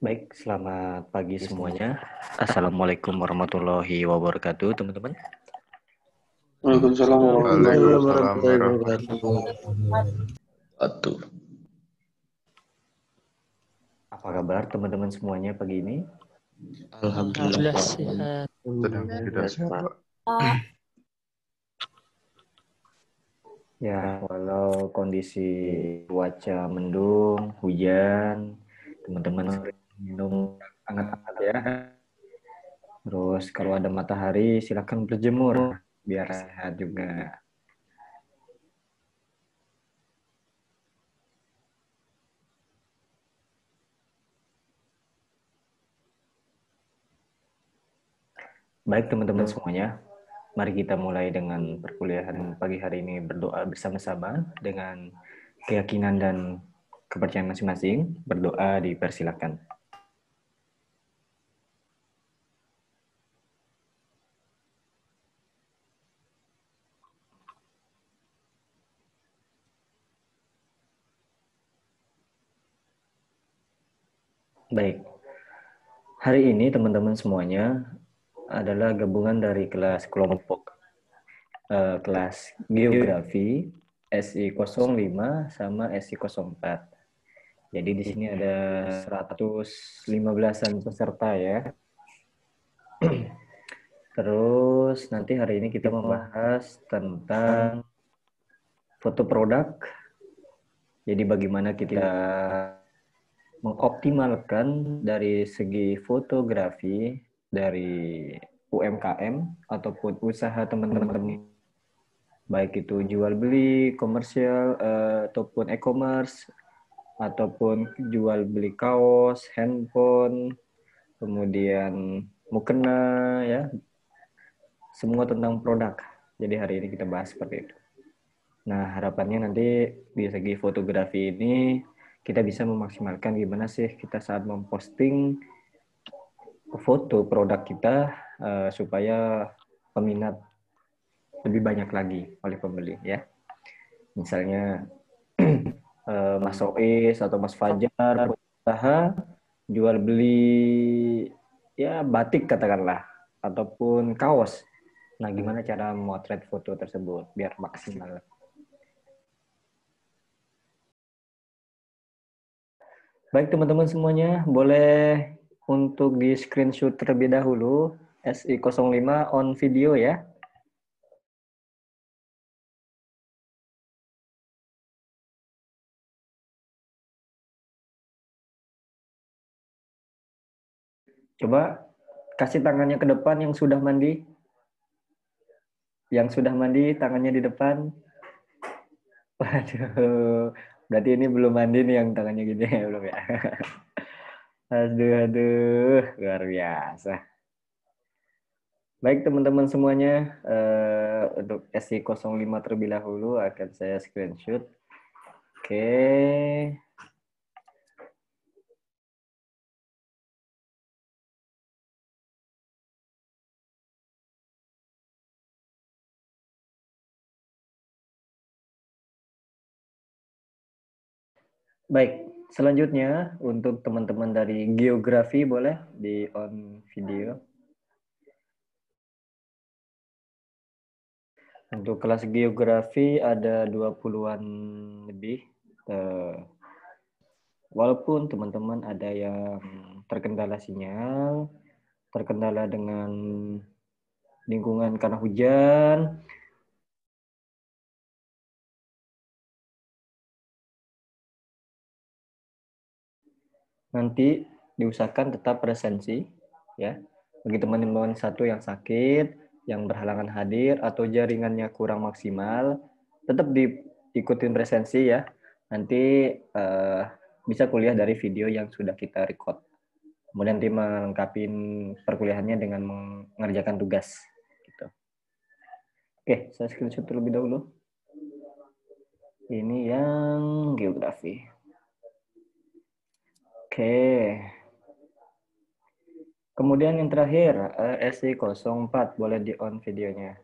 Baik, selamat pagi semuanya. Assalamualaikum warahmatullahi wabarakatuh, teman-teman. Waalaikumsalam warahmatullahi Waalaikumsalam wabarakatuh. warahmatullahi. Apa kabar teman-teman semuanya pagi ini? Alhamdulillah sehat. sedang tidak sehat, Pak. Ya, walau kondisi cuaca mendung, hujan, teman-teman sering minum hangat-hangat ya. Terus kalau ada matahari, silakan berjemur biar sehat juga. Baik teman-teman semuanya, mari kita mulai dengan perkuliahan pagi hari ini berdoa bersama-sama dengan keyakinan dan kepercayaan masing-masing. Berdoa dipersilakan. Baik, hari ini teman-teman semuanya adalah gabungan dari kelas kelompok kelas Geografi SI 05 sama SI 04. Jadi di sini ada 115-an peserta ya. Terus nanti hari ini kita membahas tentang foto produk. Jadi bagaimana kita mengoptimalkan dari segi fotografi dari UMKM ataupun usaha teman-teman, baik itu jual beli komersial ataupun e-commerce ataupun jual beli kaos, handphone, kemudian mukena ya, semua tentang produk. Jadi hari ini kita bahas seperti itu. Nah, harapannya nanti di segi fotografi ini kita bisa memaksimalkan gimana sih kita saat memposting foto produk kita supaya peminat lebih banyak lagi oleh pembeli ya. Misalnya Mas Ois atau Mas Fajar usaha jual beli ya batik katakanlah ataupun kaos. Nah, gimana cara memotret foto tersebut biar maksimal? Baik teman-teman semuanya, boleh untuk di screenshot terlebih dahulu SI05 on video ya. Coba kasih tangannya ke depan yang sudah mandi. Yang sudah mandi tangannya di depan. Waduh, berarti ini belum mandi nih yang tangannya gini ya, belum ya? Aduh, luar biasa. Baik teman-teman semuanya, untuk SI05 terlebih dahulu akan saya screenshot. Oke. Baik, selanjutnya untuk teman-teman dari geografi boleh di on video. Untuk kelas geografi ada 20-an lebih. Walaupun teman-teman ada yang terkendala sinyal, terkendala dengan lingkungan karena hujan, nanti diusahakan tetap presensi ya. Bagi teman-teman satu yang sakit, yang berhalangan hadir atau jaringannya kurang maksimal, tetap diikutin presensi ya. Nanti bisa kuliah dari video yang sudah kita record. Kemudian nanti melengkapi perkuliahannya dengan mengerjakan tugas. Gitu. Oke, saya screenshot terlebih dahulu. Ini yang geografi. Oke. Kemudian yang terakhir, SI04, boleh di on videonya.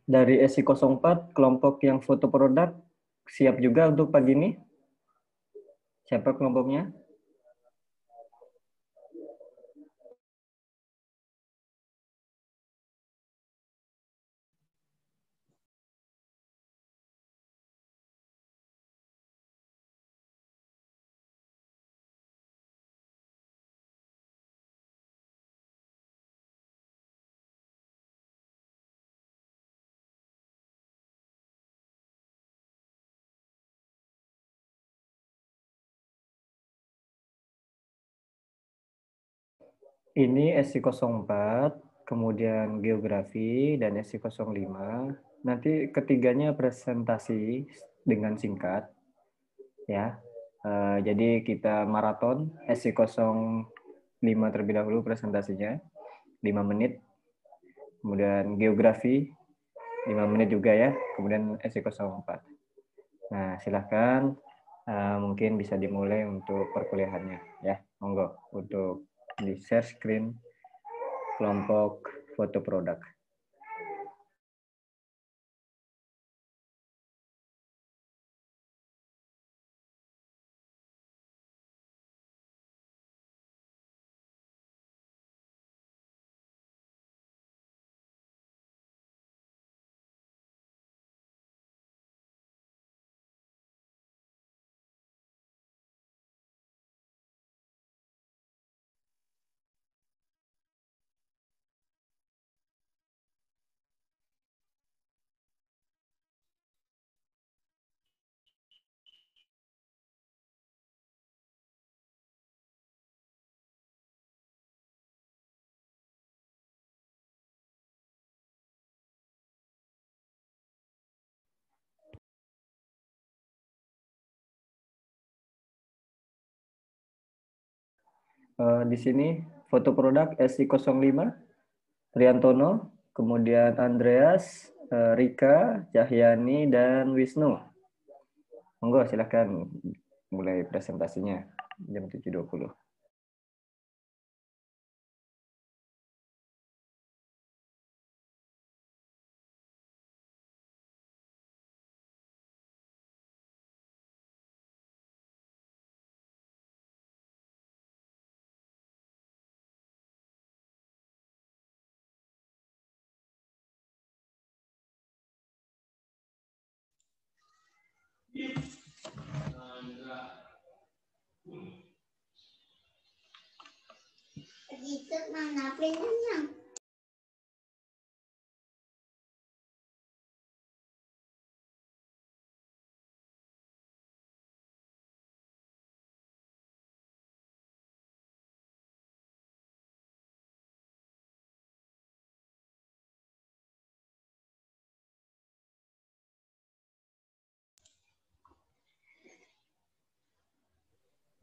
Dari SI04, kelompok yang foto produk, siap juga untuk pagi ini? Siapa kelompoknya? Ini SI04, kemudian geografi, dan SI05. Nanti ketiganya presentasi dengan singkat. Ya, jadi kita maraton SI05 terlebih dahulu presentasinya, 5 menit. Kemudian geografi, 5 menit juga ya. Kemudian SI04. Nah, silahkan mungkin bisa dimulai untuk perkuliahannya. Ya, monggo untuk di share screen kelompok foto produk. Di sini foto produk SI05, Triantono, kemudian Andreas, Rika, Cahyani, dan Wisnu. Monggo silahkan mulai presentasinya jam 7.20.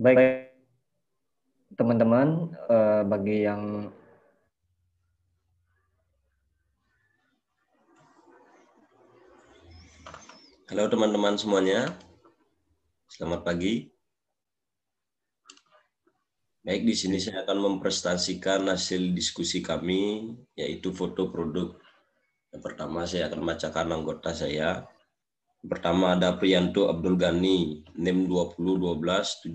Baik, teman-teman, bagi yang Halo teman-teman semuanya, selamat pagi. Baik, di sini saya akan mempresentasikan hasil diskusi kami, yaitu foto produk. Yang pertama saya akan bacakan anggota saya. Yang pertama ada Priyanto Abdul Ghani, NIM 2012-1708.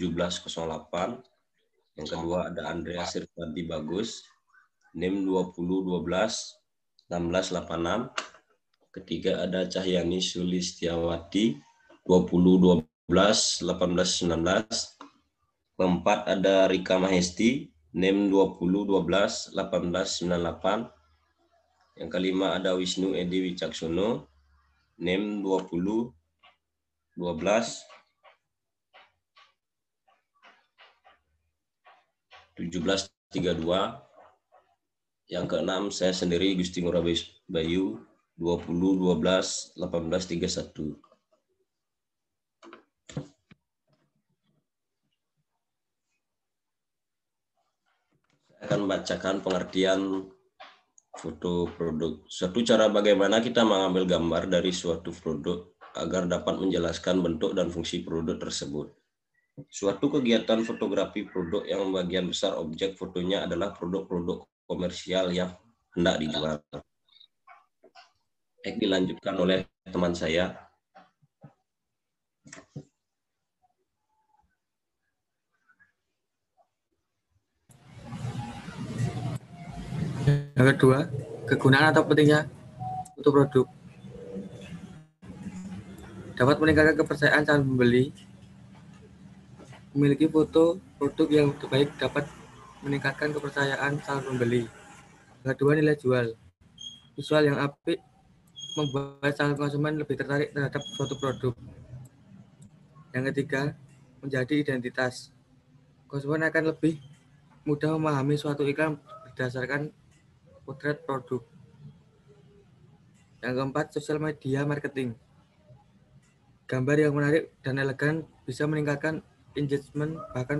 Yang kedua ada Andreas Sirvanti Bagus, NIM 2012-1686. Ketiga ada Cahyani Sulistiawati, 2012-1819. Keempat ada Rika Mahesti, NIM 2012-1898. Yang kelima ada Wisnu Edi Wicaksono, NIM 2012-1732. Yang keenam saya sendiri Gusti Ngurah Bayu, 2012-1831. Akan membacakan pengertian foto produk. Suatu cara bagaimana kita mengambil gambar dari suatu produk agar dapat menjelaskan bentuk dan fungsi produk tersebut. Suatu kegiatan fotografi produk yang bagian besar objek fotonya adalah produk-produk komersial yang hendak dijual. dilanjutkan oleh teman saya. Yang kedua, kegunaan atau pentingnya foto produk dapat meningkatkan kepercayaan calon pembeli. Memiliki foto produk yang terbaik dapat meningkatkan kepercayaan calon pembeli. Yang kedua, nilai jual. Visual yang apik membuat calon konsumen lebih tertarik terhadap suatu produk. Yang ketiga, menjadi identitas. Konsumen akan lebih mudah memahami suatu iklan berdasarkan potret produk. Yang keempat, sosial media marketing. Gambar yang menarik dan elegan bisa meningkatkan engagement bahkan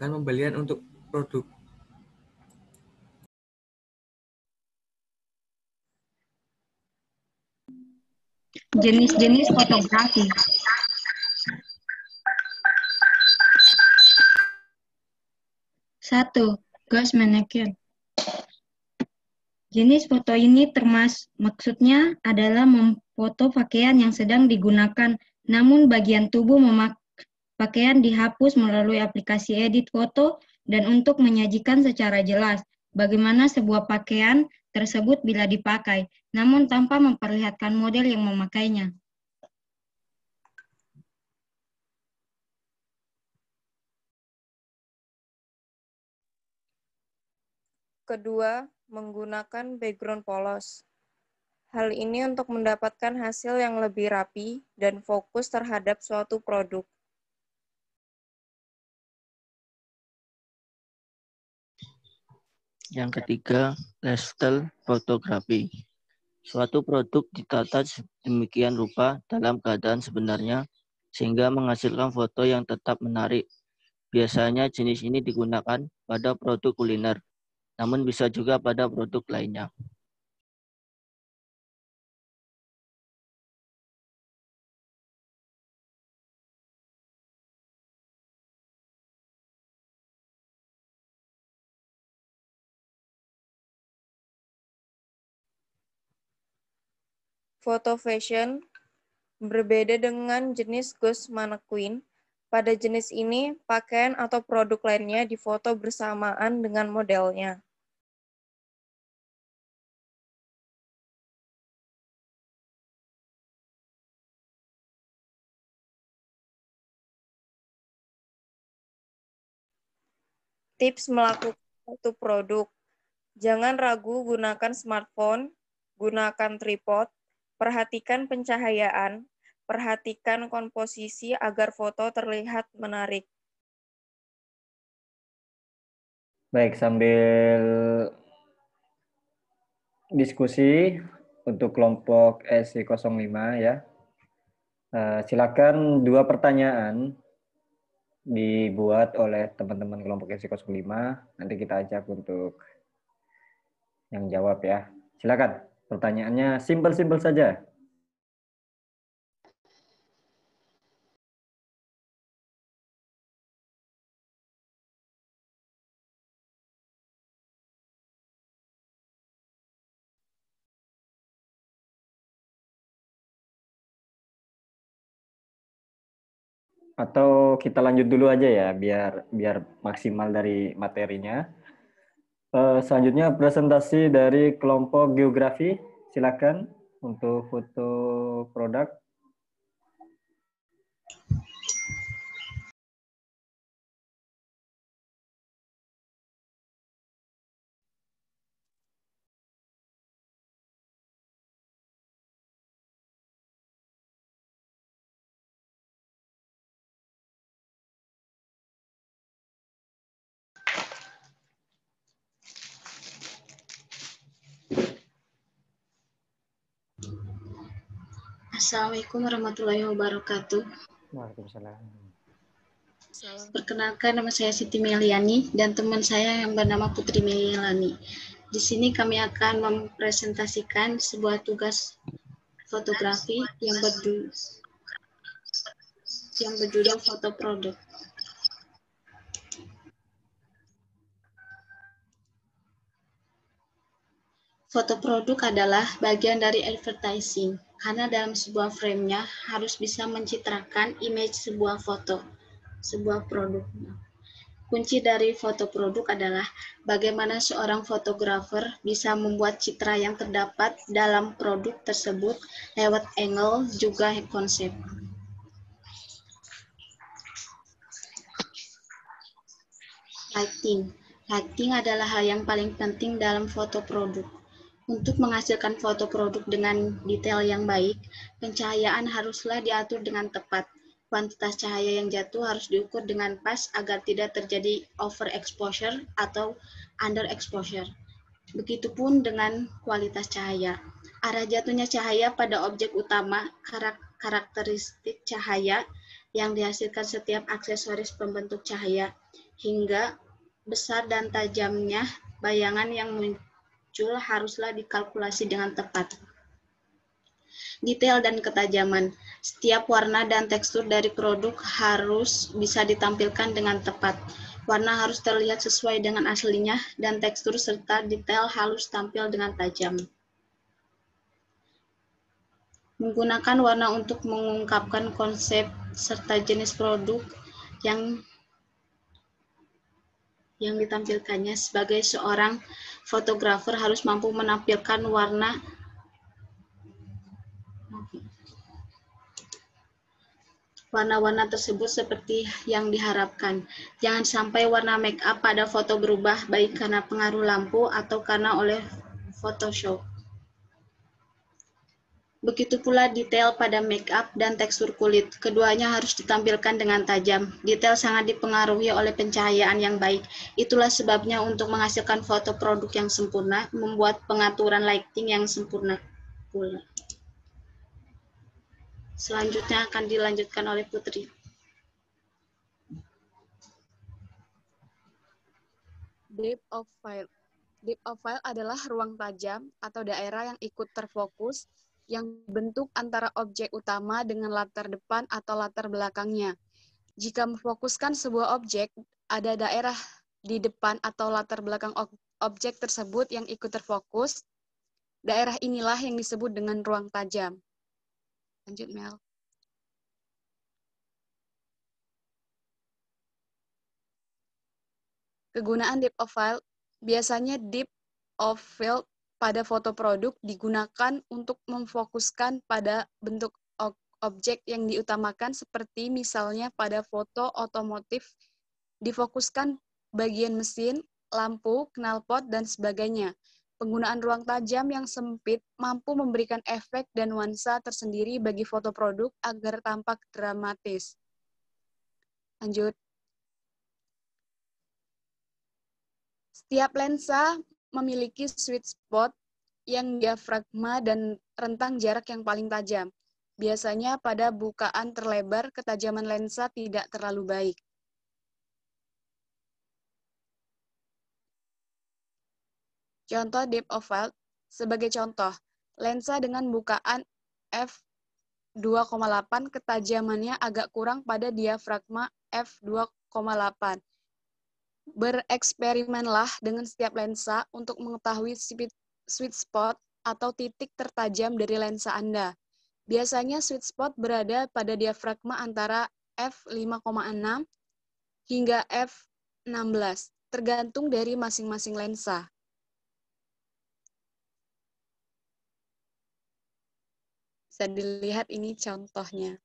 pembelian untuk produk. Jenis-jenis fotografi. 1. Ghost mannequin. Jenis foto ini maksudnya adalah memfoto pakaian yang sedang digunakan, namun bagian tubuh pakaian dihapus melalui aplikasi edit foto dan untuk menyajikan secara jelas bagaimana sebuah pakaian tersebut bila dipakai, namun tanpa memperlihatkan model yang memakainya. Kedua, menggunakan background polos. Hal ini untuk mendapatkan hasil yang lebih rapi dan fokus terhadap suatu produk. Yang ketiga, lifestyle fotografi. Suatu produk ditata demikian rupa dalam keadaan sebenarnya sehingga menghasilkan foto yang tetap menarik. Biasanya jenis ini digunakan pada produk kuliner, namun bisa juga pada produk lainnya. Foto fashion berbeda dengan jenis ghost mannequin. Pada jenis ini, pakaian atau produk lainnya difoto bersamaan dengan modelnya. Tips melakukan suatu produk. Jangan ragu gunakan smartphone, gunakan tripod, perhatikan pencahayaan, perhatikan komposisi agar foto terlihat menarik. Baik, sambil diskusi untuk kelompok SC05 ya. Silakan 2 pertanyaan dibuat oleh teman-teman kelompok SC05. Nanti kita ajak untuk yang jawab ya. Silakan. Pertanyaannya simpel-simpel saja. Atau kita lanjut dulu aja ya, biar maksimal dari materinya. Selanjutnya presentasi dari kelompok geografi. Silakan untuk foto produk. Assalamualaikum warahmatullahi wabarakatuh. Waalaikumsalam. Perkenalkan, nama saya Siti Meliani dan teman saya yang bernama Putri Meliani. Di sini kami akan mempresentasikan sebuah tugas fotografi yang berjudul foto produk. Foto produk adalah bagian dari advertising, karena dalam sebuah frame-nya harus bisa mencitrakan image sebuah foto, sebuah produk. Kunci dari foto produk adalah bagaimana seorang fotografer bisa membuat citra yang terdapat dalam produk tersebut lewat angle juga konsep. Lighting. Lighting adalah hal yang paling penting dalam foto produk. Untuk menghasilkan foto produk dengan detail yang baik, pencahayaan haruslah diatur dengan tepat. Kuantitas cahaya yang jatuh harus diukur dengan pas agar tidak terjadi overexposure atau underexposure. Begitupun dengan kualitas cahaya. Arah jatuhnya cahaya pada objek utama, karakteristik cahaya yang dihasilkan setiap aksesoris pembentuk cahaya, hingga besar dan tajamnya bayangan yang muncul haruslah dikalkulasi dengan tepat. Detail dan ketajaman. Setiap warna dan tekstur dari produk harus bisa ditampilkan dengan tepat. Warna harus terlihat sesuai dengan aslinya, dan tekstur serta detail harus tampil dengan tajam. Menggunakan warna untuk mengungkapkan konsep serta jenis produk yang ditampilkannya. Sebagai seorang fotografer harus mampu menampilkan warna-warna tersebut seperti yang diharapkan. Jangan sampai warna make up pada foto berubah baik karena pengaruh lampu atau karena oleh Photoshop. Begitu pula detail pada make up dan tekstur kulit. Keduanya harus ditampilkan dengan tajam. Detail sangat dipengaruhi oleh pencahayaan yang baik. Itulah sebabnya untuk menghasilkan foto produk yang sempurna, membuat pengaturan lighting yang sempurna pula. Selanjutnya akan dilanjutkan oleh Putri. Depth of field. Depth of field adalah ruang tajam atau daerah yang ikut terfokus yang bentuk antara objek utama dengan latar depan atau latar belakangnya. Jika memfokuskan sebuah objek, ada daerah di depan atau latar belakang objek tersebut yang ikut terfokus. Daerah inilah yang disebut dengan ruang tajam. Lanjut, Mel. Kegunaan depth of field. Biasanya depth of field pada foto produk digunakan untuk memfokuskan pada bentuk objek yang diutamakan, seperti misalnya pada foto otomotif difokuskan bagian mesin, lampu, knalpot, dan sebagainya. Penggunaan ruang tajam yang sempit mampu memberikan efek dan nuansa tersendiri bagi foto produk agar tampak dramatis. Lanjut. Setiap lensa memiliki sweet spot yang diafragma dan rentang jarak yang paling tajam. Biasanya pada bukaan terlebar, ketajaman lensa tidak terlalu baik. Contoh depth of field. Sebagai contoh, lensa dengan bukaan f2,8 ketajamannya agak kurang pada diafragma f2,8. Bereksperimenlah dengan setiap lensa untuk mengetahui sweet spot atau titik tertajam dari lensa Anda. Biasanya sweet spot berada pada diafragma antara f5,6 hingga f16, tergantung dari masing-masing lensa. Bisa dilihat ini contohnya.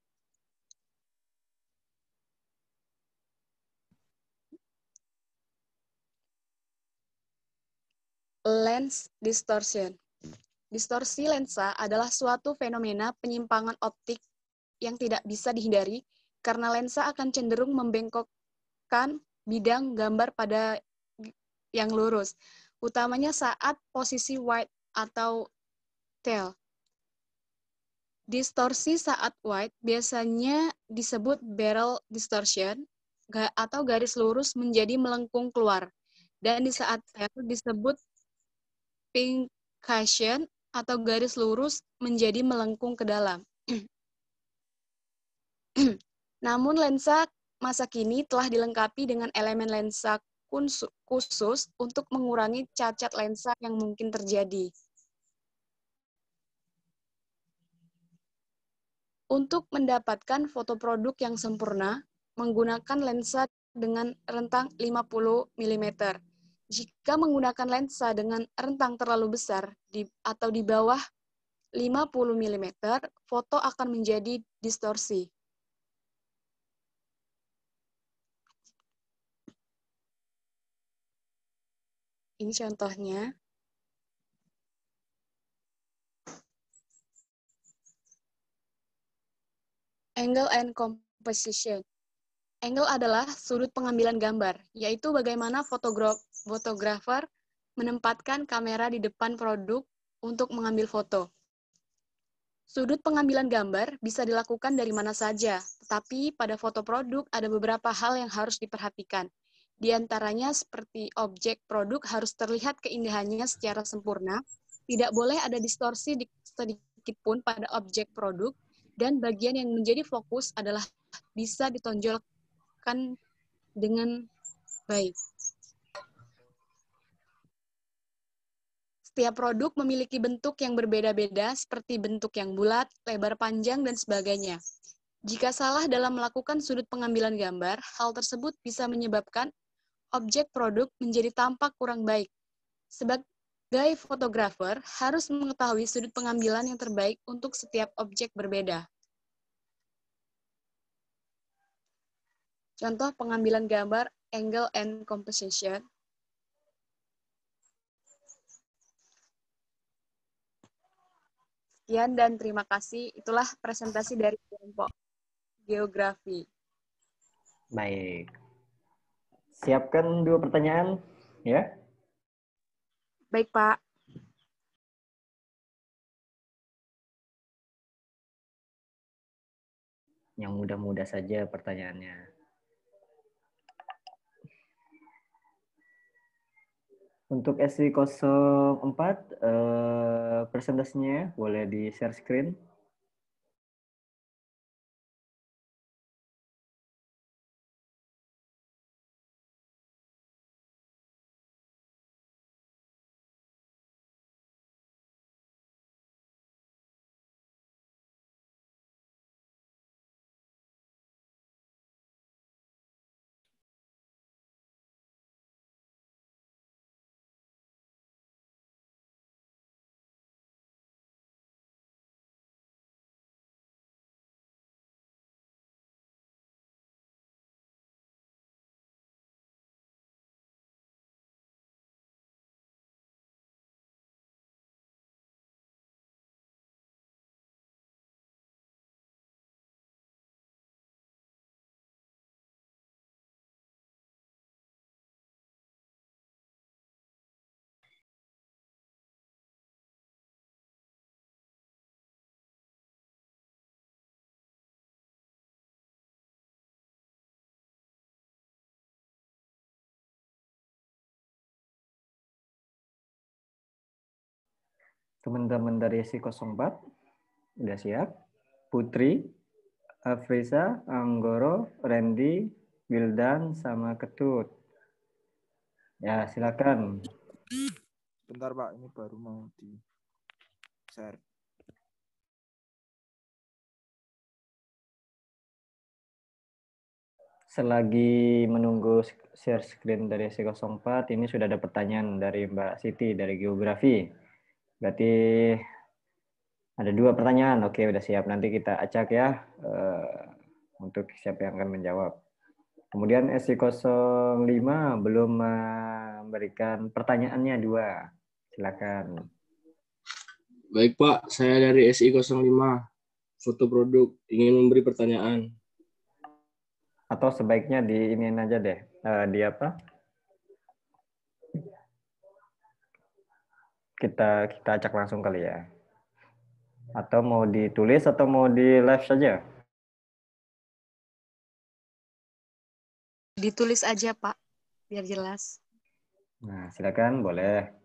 Lens distortion. Distorsi lensa adalah suatu fenomena penyimpangan optik yang tidak bisa dihindari karena lensa akan cenderung membengkokkan bidang gambar pada yang lurus, utamanya saat posisi wide atau tail. Distorsi saat wide biasanya disebut barrel distortion atau garis lurus menjadi melengkung keluar, dan di saat tail disebut pincushion atau garis lurus menjadi melengkung ke dalam. Namun lensa masa kini telah dilengkapi dengan elemen lensa khusus untuk mengurangi cacat lensa yang mungkin terjadi. Untuk mendapatkan foto produk yang sempurna, menggunakan lensa dengan rentang 50 mm. Jika menggunakan lensa dengan rentang terlalu besar atau di bawah 50 mm, foto akan menjadi distorsi. Ini contohnya. Angle and composition. Angle adalah sudut pengambilan gambar, yaitu bagaimana fotografer menempatkan kamera di depan produk untuk mengambil foto. Sudut pengambilan gambar bisa dilakukan dari mana saja, tetapi pada foto produk ada beberapa hal yang harus diperhatikan. Di antaranya seperti objek produk harus terlihat keindahannya secara sempurna, tidak boleh ada distorsi sedikit pun pada objek produk, dan bagian yang menjadi fokus adalah bisa ditonjolkan dengan baik. Setiap produk memiliki bentuk yang berbeda-beda, seperti bentuk yang bulat, lebar panjang, dan sebagainya. Jika salah dalam melakukan sudut pengambilan gambar, hal tersebut bisa menyebabkan objek produk menjadi tampak kurang baik. Sebagai fotografer, harus mengetahui sudut pengambilan yang terbaik untuk setiap objek berbeda. Contoh pengambilan gambar angle and composition. Sekian dan terima kasih. Itulah presentasi dari kelompok geografi. Baik. Siapkan 2 pertanyaan, ya. Baik, Pak. Yang mudah-mudah saja pertanyaannya. Untuk SI04, presentasinya boleh di-share screen. Teman-teman dari SI04, udah siap? Putri, Afrisa, Anggoro, Randy, Wildan, sama Ketut. Ya, silakan. Bentar Pak, ini baru mau di-share. Selagi menunggu share screen dari SI04, ini sudah ada pertanyaan dari Mbak Siti dari Geografi. Berarti ada 2 pertanyaan. Oke, udah siap. Nanti kita acak ya untuk siapa yang akan menjawab. Kemudian SI05 belum memberikan pertanyaannya 2. Silakan. Baik Pak, saya dari SI05, foto produk, ingin memberi pertanyaan. Atau sebaiknya di ini aja deh, di apa? Kita acak langsung kali ya. Atau mau ditulis atau mau di live saja? Ditulis aja, Pak, biar jelas. Nah, silakan, boleh.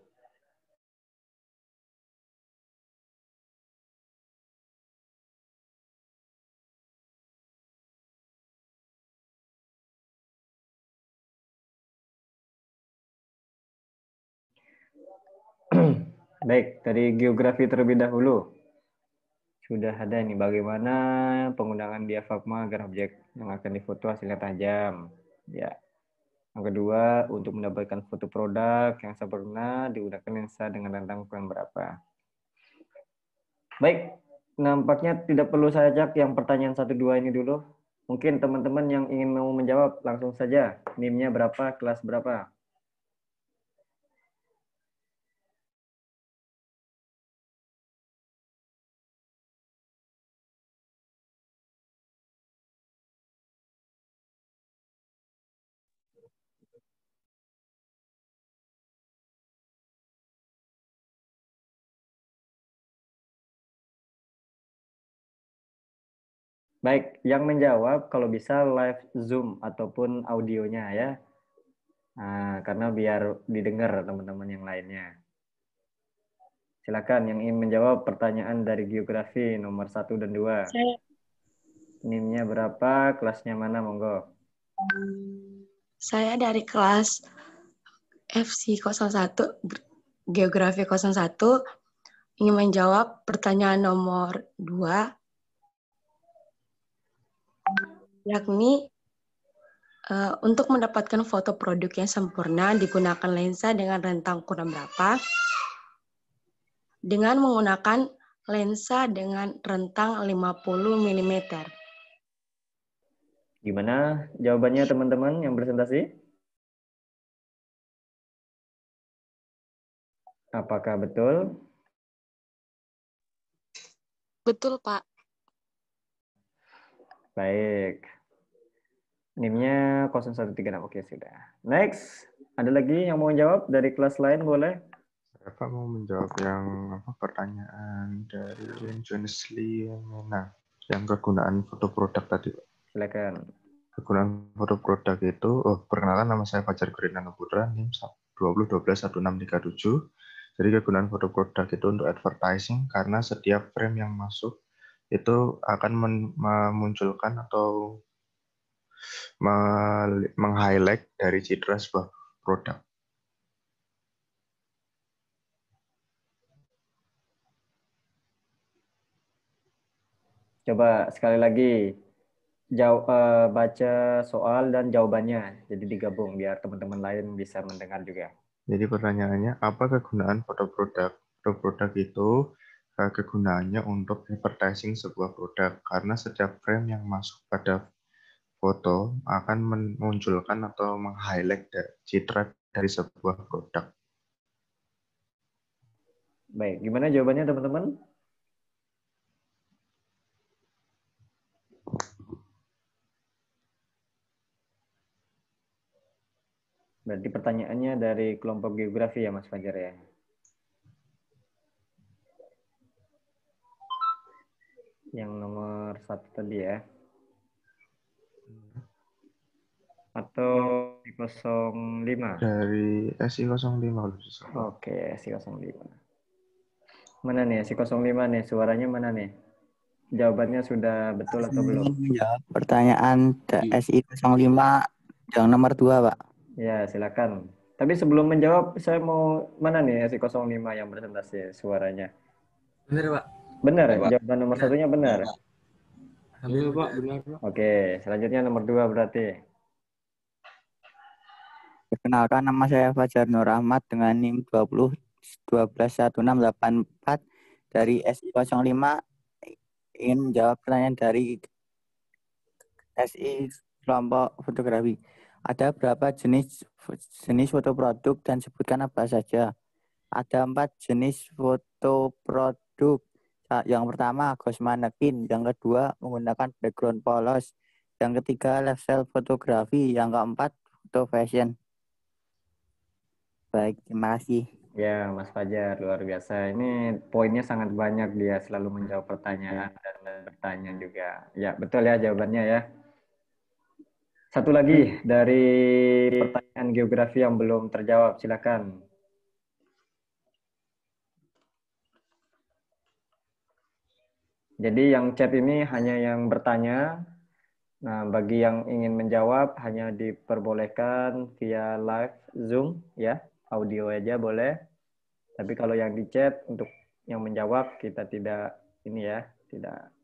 Baik, dari geografi terlebih dahulu. Sudah ada ini bagaimana penggunaan diafragma agar objek yang akan difoto hasilnya tajam. Ya. Yang kedua, untuk mendapatkan foto produk yang sempurna digunakan lensa dengan rentang ukuran berapa. Baik, nampaknya tidak perlu saya cek yang pertanyaan 1-2 ini dulu. Mungkin teman-teman yang ingin mau menjawab langsung saja. NIM-nya berapa, kelas berapa? Baik, yang menjawab kalau bisa live Zoom ataupun audionya ya. Nah, karena biar didengar teman-teman yang lainnya. Silakan yang ingin menjawab pertanyaan dari geografi nomor 1 dan 2. Saya. NIM-nya berapa, kelasnya mana, monggo. Saya dari kelas FC 01, Geografi 01, ingin menjawab pertanyaan nomor 2, yakni untuk mendapatkan foto produk yang sempurna digunakan lensa dengan rentang ukuran berapa? Dengan menggunakan lensa dengan rentang 50 mm. Gimana jawabannya teman-teman yang presentasi? Apakah betul? Betul, Pak. Baik. NIM-nya 0136. Oke, sudah. Next. Ada lagi yang mau jawab dari kelas lain, boleh? Bapak mau menjawab yang pertanyaan dari Jonas Lee. Nah, yang kegunaan foto produk tadi, Pak. Silakan. Kegunaan foto produk itu, perkenalkan nama saya Fajar Gurinano Putra, NIM 20121637. Jadi kegunaan foto produk itu untuk advertising karena setiap frame yang masuk itu akan memunculkan atau meng-highlight dari citra sebuah produk. Coba sekali lagi baca soal dan jawabannya. Jadi digabung biar teman-teman lain bisa mendengar juga. Jadi pertanyaannya, apa kegunaan foto produk? Foto produk itu kegunaannya untuk advertising sebuah produk karena setiap frame yang masuk pada foto akan memunculkan atau meng-highlight citra dari sebuah produk. Baik, gimana jawabannya teman-teman? Berarti pertanyaannya dari kelompok geografi ya Mas Fajar ya? Yang nomor 1 tadi ya? Atau 05? Dari SI 05. Oke, SI 05. Mana nih SI 05 nih? Suaranya mana nih? Jawabannya sudah betul atau belum? Menjawab pertanyaan SI 05 yang nomor 2, Pak. Ya, silakan. Tapi sebelum menjawab, saya mau mana nih SI 05 yang presentasi suaranya? Benar, Pak. Benar, Pak. jawaban nomor satunya benar. Iya, Pak, benar, Pak. Oke, selanjutnya nomor 2 berarti. Perkenalkan, nama saya Fajar Nur Ahmad dengan NIM 20121684 dari SI 05. Ingin menjawab pertanyaan dari SI kelompok fotografi. Ada berapa jenis foto produk dan sebutkan apa saja? Ada 4 jenis foto produk. Yang pertama ghost mannequin, yang kedua menggunakan background polos, yang ketiga lifestyle fotografi, yang keempat foto fashion. Baik, terima kasih. Ya, Mas Fajar, luar biasa. Ini poinnya sangat banyak, dia selalu menjawab pertanyaan dan bertanya juga. Ya, betul ya jawabannya ya. Satu lagi dari pertanyaan geografi yang belum terjawab, silakan. Jadi yang chat ini hanya yang bertanya. Nah, bagi yang ingin menjawab hanya diperbolehkan via live Zoom ya, audio aja boleh. Tapi kalau yang di chat untuk yang menjawab kita tidak ini ya, tidak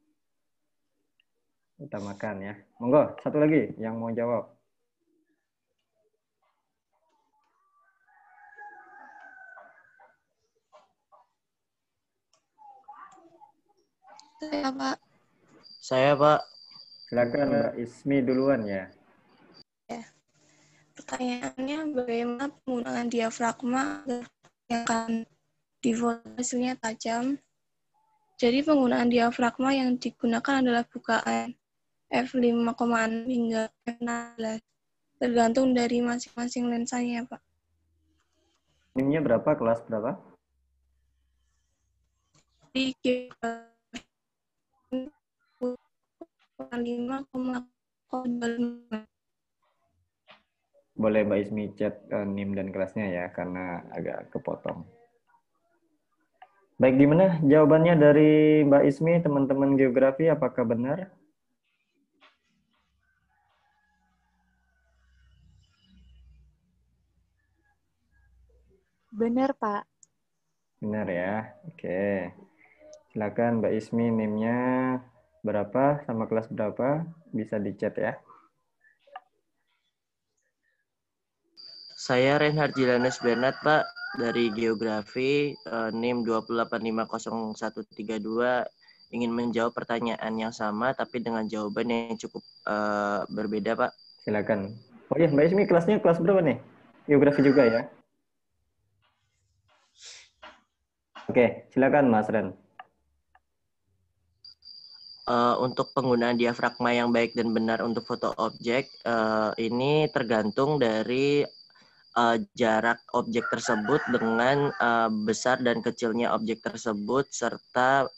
utamakan ya. Monggo, satu lagi yang mau jawab. Saya, Pak. Saya, Pak. Silakan Mbak Ismi duluan ya. Ya. Pertanyaannya, bagaimana penggunaan diafragma agar yang akan di foto hasilnya tajam? Jadi penggunaan diafragma yang digunakan adalah bukaan f5,6 hingga f16, tergantung dari masing-masing lensanya, Pak. NIM-nya berapa, kelas berapa? Di 5,25. Boleh Mbak Ismi chat NIM dan kelasnya ya, karena agak kepotong. Baik, gimana jawabannya dari Mbak Ismi, teman-teman geografi, apakah benar? Benar, Pak. Benar ya, oke. Silakan Mbak Ismi, NIM-nya berapa sama kelas berapa? Bisa di chat ya. Saya Reinhard Jilanes Bernat, Pak, dari Geografi, NIM 2850132, ingin menjawab pertanyaan yang sama, tapi dengan jawaban yang cukup berbeda, Pak. Silakan. Oh iya, Mbak Ismi kelasnya kelas berapa nih? Geografi juga ya? Oke, silakan Mas Ren. Untuk penggunaan diafragma yang baik dan benar untuk foto objek, ini tergantung dari jarak objek tersebut dengan besar dan kecilnya objek tersebut serta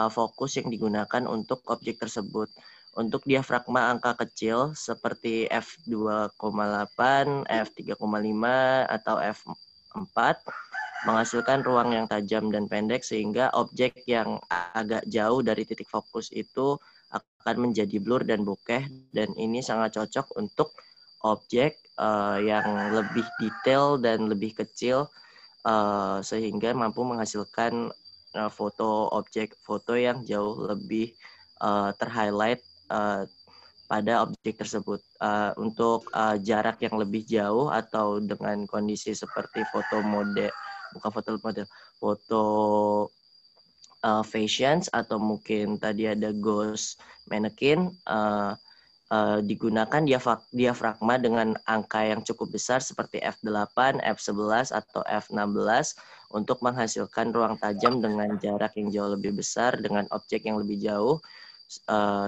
fokus yang digunakan untuk objek tersebut. Untuk diafragma angka kecil seperti f2,8, f3,5 atau f4 menghasilkan ruang yang tajam dan pendek sehingga objek yang agak jauh dari titik fokus itu akan menjadi blur dan bokeh, dan ini sangat cocok untuk objek yang lebih detail dan lebih kecil sehingga mampu menghasilkan foto objek foto yang jauh lebih terhighlight pada objek tersebut. Untuk jarak yang lebih jauh atau dengan kondisi seperti foto model, bukan foto model, foto fashions atau mungkin tadi ada ghost mannequin, digunakan diafragma dengan angka yang cukup besar seperti f8, f11 atau f16 untuk menghasilkan ruang tajam dengan jarak yang jauh lebih besar dengan objek yang lebih jauh,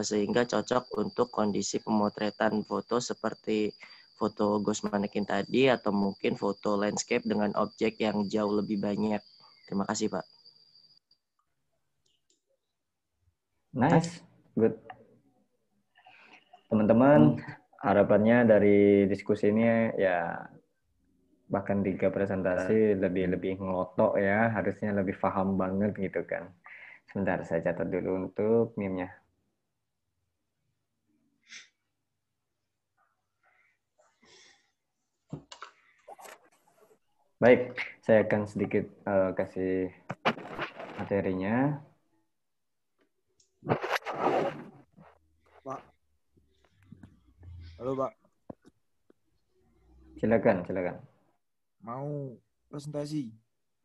sehingga cocok untuk kondisi pemotretan foto seperti foto ghost mannequin tadi atau mungkin foto landscape dengan objek yang jauh lebih banyak. Terima kasih, Pak. Nice, good. Teman-teman, harapannya dari diskusi ini ya bahkan 3 presentasi lebih ngelotok ya, harusnya lebih paham banget gitu kan. Sebentar, saya catat dulu untuk NIM-nya. Baik, saya akan sedikit kasih materinya. Pak. Halo, Pak. Silakan. Mau presentasi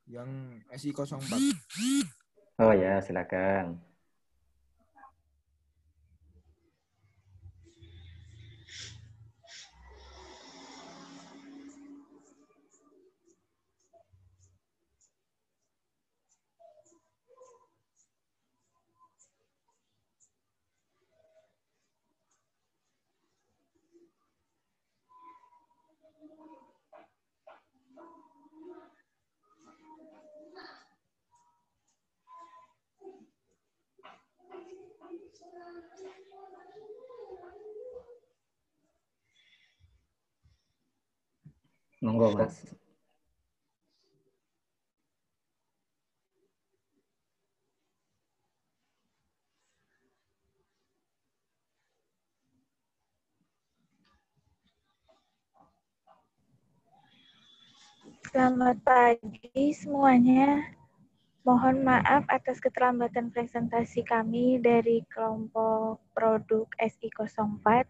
yang SI 04. Oh ya, silakan. Monggo, Mas. Selamat pagi semuanya. Mohon maaf atas keterlambatan presentasi kami dari kelompok produk SI04.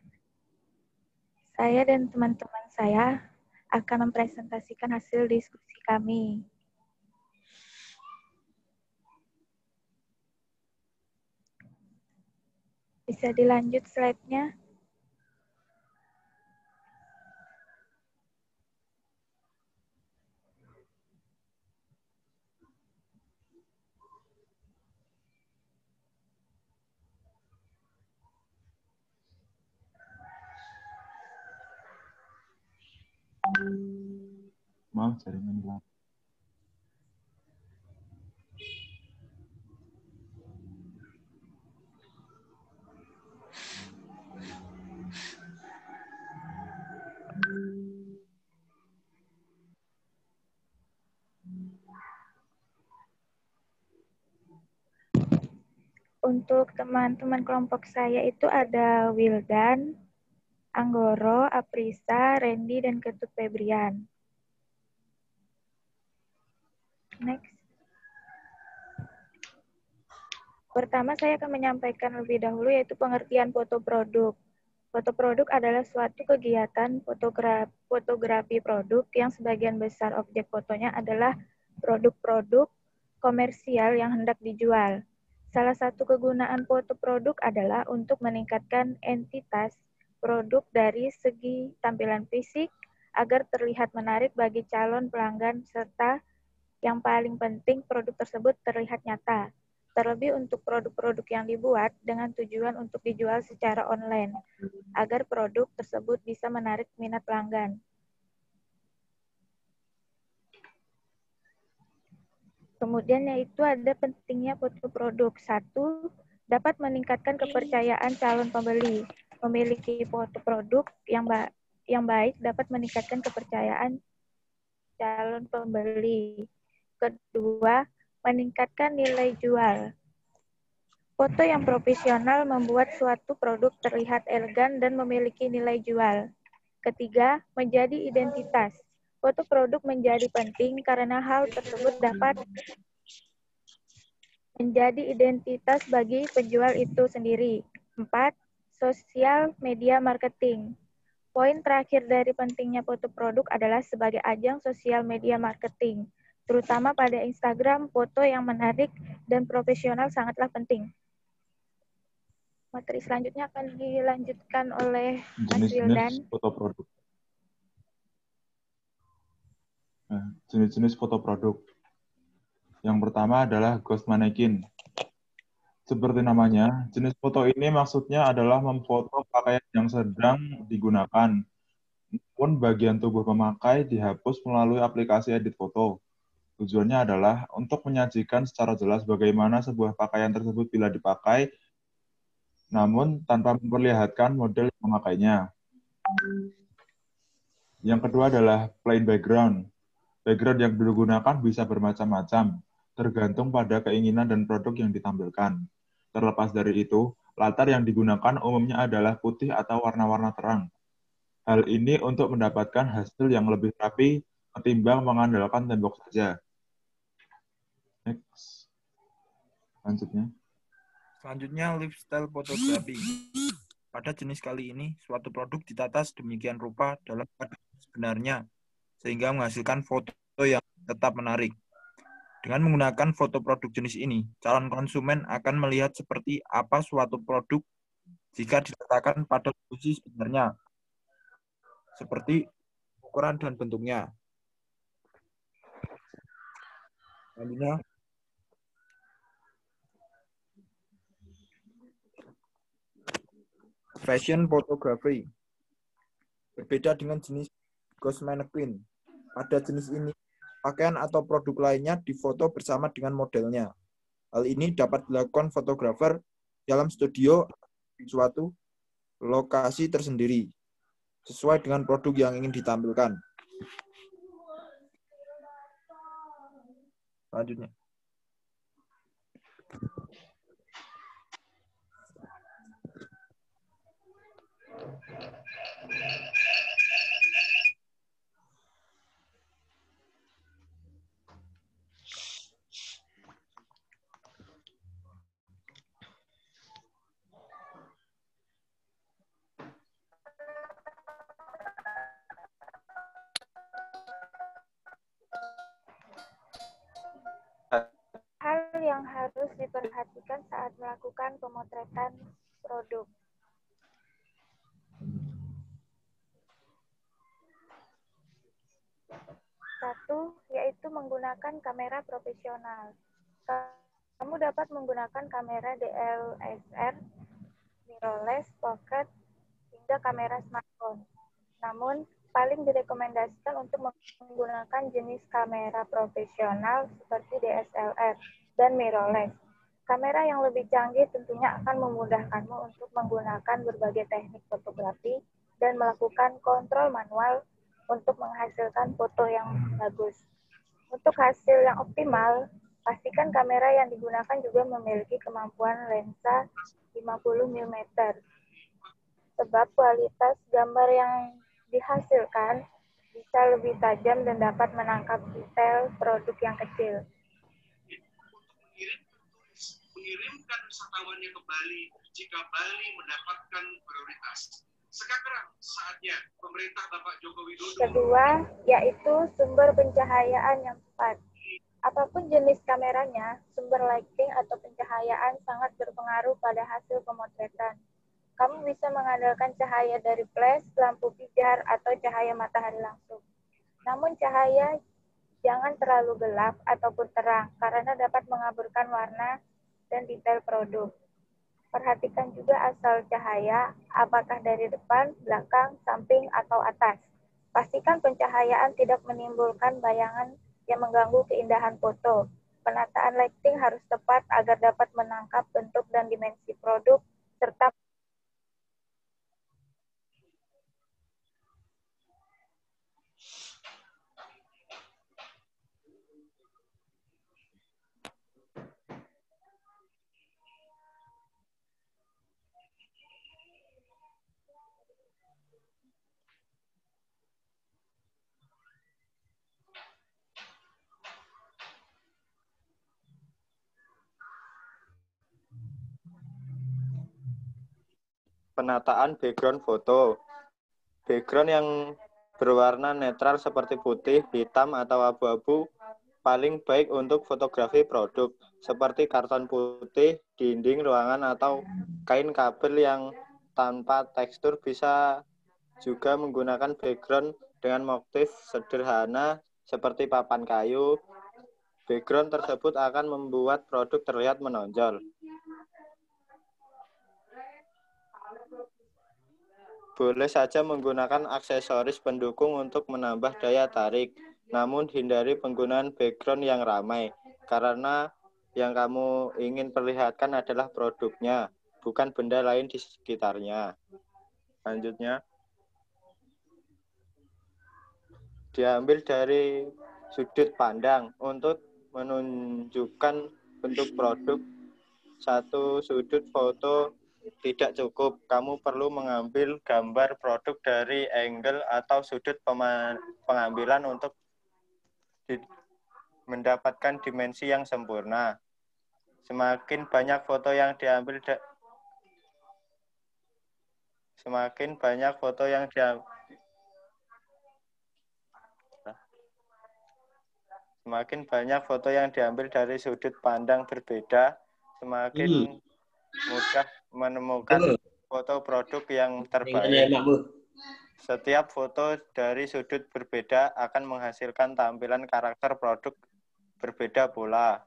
Saya dan teman-teman saya akan mempresentasikan hasil diskusi kami. Bisa dilanjut slide-nya? Maaf, jaringan hilang. Untuk teman-teman kelompok saya itu ada Wildan, Anggoro, Aprisa, Randy, dan Ketut Febrian. Next. Pertama, saya akan menyampaikan lebih dahulu yaitu pengertian foto produk. Foto produk adalah suatu kegiatan fotografi produk yang sebagian besar objek fotonya adalah produk-produk komersial yang hendak dijual. Salah satu kegunaan foto produk adalah untuk meningkatkan entitas produk dari segi tampilan fisik agar terlihat menarik bagi calon pelanggan serta yang paling penting produk tersebut terlihat nyata. Terlebih untuk produk-produk yang dibuat dengan tujuan untuk dijual secara online agar produk tersebut bisa menarik minat pelanggan. Kemudian yaitu ada pentingnya foto produk. 1. Dapat meningkatkan kepercayaan calon pembeli. Memiliki foto produk yang baik dapat meningkatkan kepercayaan calon pembeli. Kedua, meningkatkan nilai jual. Foto yang profesional membuat suatu produk terlihat elegan dan memiliki nilai jual. Ketiga, menjadi identitas. Foto produk menjadi penting karena hal tersebut dapat menjadi identitas bagi penjual itu sendiri. 4. Sosial media marketing. Poin terakhir dari pentingnya foto produk adalah sebagai ajang sosial media marketing. Terutama pada Instagram, foto yang menarik dan profesional sangatlah penting. Materi selanjutnya akan dilanjutkan oleh Mas Wildan. Jenis-jenis foto produk. Jenis-jenis foto produk. Yang pertama adalah ghost mannequin. Seperti namanya, jenis foto ini maksudnya adalah memfoto pakaian yang sedang digunakan. Namun bagian tubuh pemakai dihapus melalui aplikasi edit foto. Tujuannya adalah untuk menyajikan secara jelas bagaimana sebuah pakaian tersebut bila dipakai, namun tanpa memperlihatkan model yang memakainya. Yang kedua adalah plain background. Background yang digunakan bisa bermacam-macam, tergantung pada keinginan dan produk yang ditampilkan. Terlepas dari itu, latar yang digunakan umumnya adalah putih atau warna-warna terang. Hal ini untuk mendapatkan hasil yang lebih rapi ketimbang mengandalkan tembok saja. Next. Selanjutnya, lifestyle fotografi. Pada jenis kali ini, suatu produk ditata sedemikian rupa dalam keadaan sebenarnya, sehingga menghasilkan foto yang tetap menarik. Dengan menggunakan foto produk jenis ini, calon konsumen akan melihat seperti apa suatu produk jika diletakkan pada posisi sebenarnya, seperti ukuran dan bentuknya. Selanjutnya, fashion photography. Berbeda dengan jenis ghost mannequin. Pada jenis ini, pakaian atau produk lainnya difoto bersama dengan modelnya. Hal ini dapat dilakukan fotografer dalam studio di suatu lokasi tersendiri, sesuai dengan produk yang ingin ditampilkan. Selanjutnya. yang harus diperhatikan saat melakukan pemotretan produk? Satu, yaitu menggunakan kamera profesional. Kamu dapat menggunakan kamera DSLR, mirrorless, pocket, hingga kamera smartphone. Namun, paling direkomendasikan untuk menggunakan jenis kamera profesional seperti DSLR dan mirrorless. Kamera yang lebih canggih tentunya akan memudahkanmu untuk menggunakan berbagai teknik fotografi dan melakukan kontrol manual untuk menghasilkan foto yang bagus. Untuk hasil yang optimal, pastikan kamera yang digunakan juga memiliki kemampuan lensa 50 mm. Sebab kualitas gambar yang dihasilkan bisa lebih tajam dan dapat menangkap detail produk yang kecil. Mengirimkan wisatawannya ke Bali jika Bali mendapatkan prioritas. Sekarang saatnya pemerintah Bapak Joko Widodo. Kedua, yaitu sumber pencahayaan yang tepat. Apapun jenis kameranya, sumber lighting atau pencahayaan sangat berpengaruh pada hasil pemotretan. Kamu bisa mengandalkan cahaya dari flash, lampu pijar, atau cahaya matahari langsung. Namun cahaya jangan terlalu gelap ataupun terang, karena dapat mengaburkan warna dan detail produk. Perhatikan juga asal cahaya, apakah dari depan, belakang, samping, atau atas. Pastikan pencahayaan tidak menimbulkan bayangan yang mengganggu keindahan foto. Penataan lighting harus tepat agar dapat menangkap bentuk dan dimensi produk, serta penataan background foto. Background yang berwarna netral seperti putih, hitam, atau abu-abu paling baik untuk fotografi produk, seperti karton putih, dinding ruangan, atau kain kabel yang tanpa tekstur. Bisa juga menggunakan background dengan motif sederhana seperti papan kayu. Background tersebut akan membuat produk terlihat menonjol. Boleh saja menggunakan aksesoris pendukung untuk menambah daya tarik, namun hindari penggunaan background yang ramai, karena yang kamu ingin perlihatkan adalah produknya, bukan benda lain di sekitarnya. Selanjutnya, diambil dari sudut pandang untuk menunjukkan bentuk produk. Satu sudut foto tidak cukup, kamu perlu mengambil gambar produk dari angle atau sudut pengambilan untuk mendapatkan dimensi yang sempurna. Semakin banyak foto yang diambil dari sudut pandang berbeda, semakin mudah menemukan foto produk yang terbaik. Setiap foto dari sudut berbeda akan menghasilkan tampilan karakter produk berbeda pula.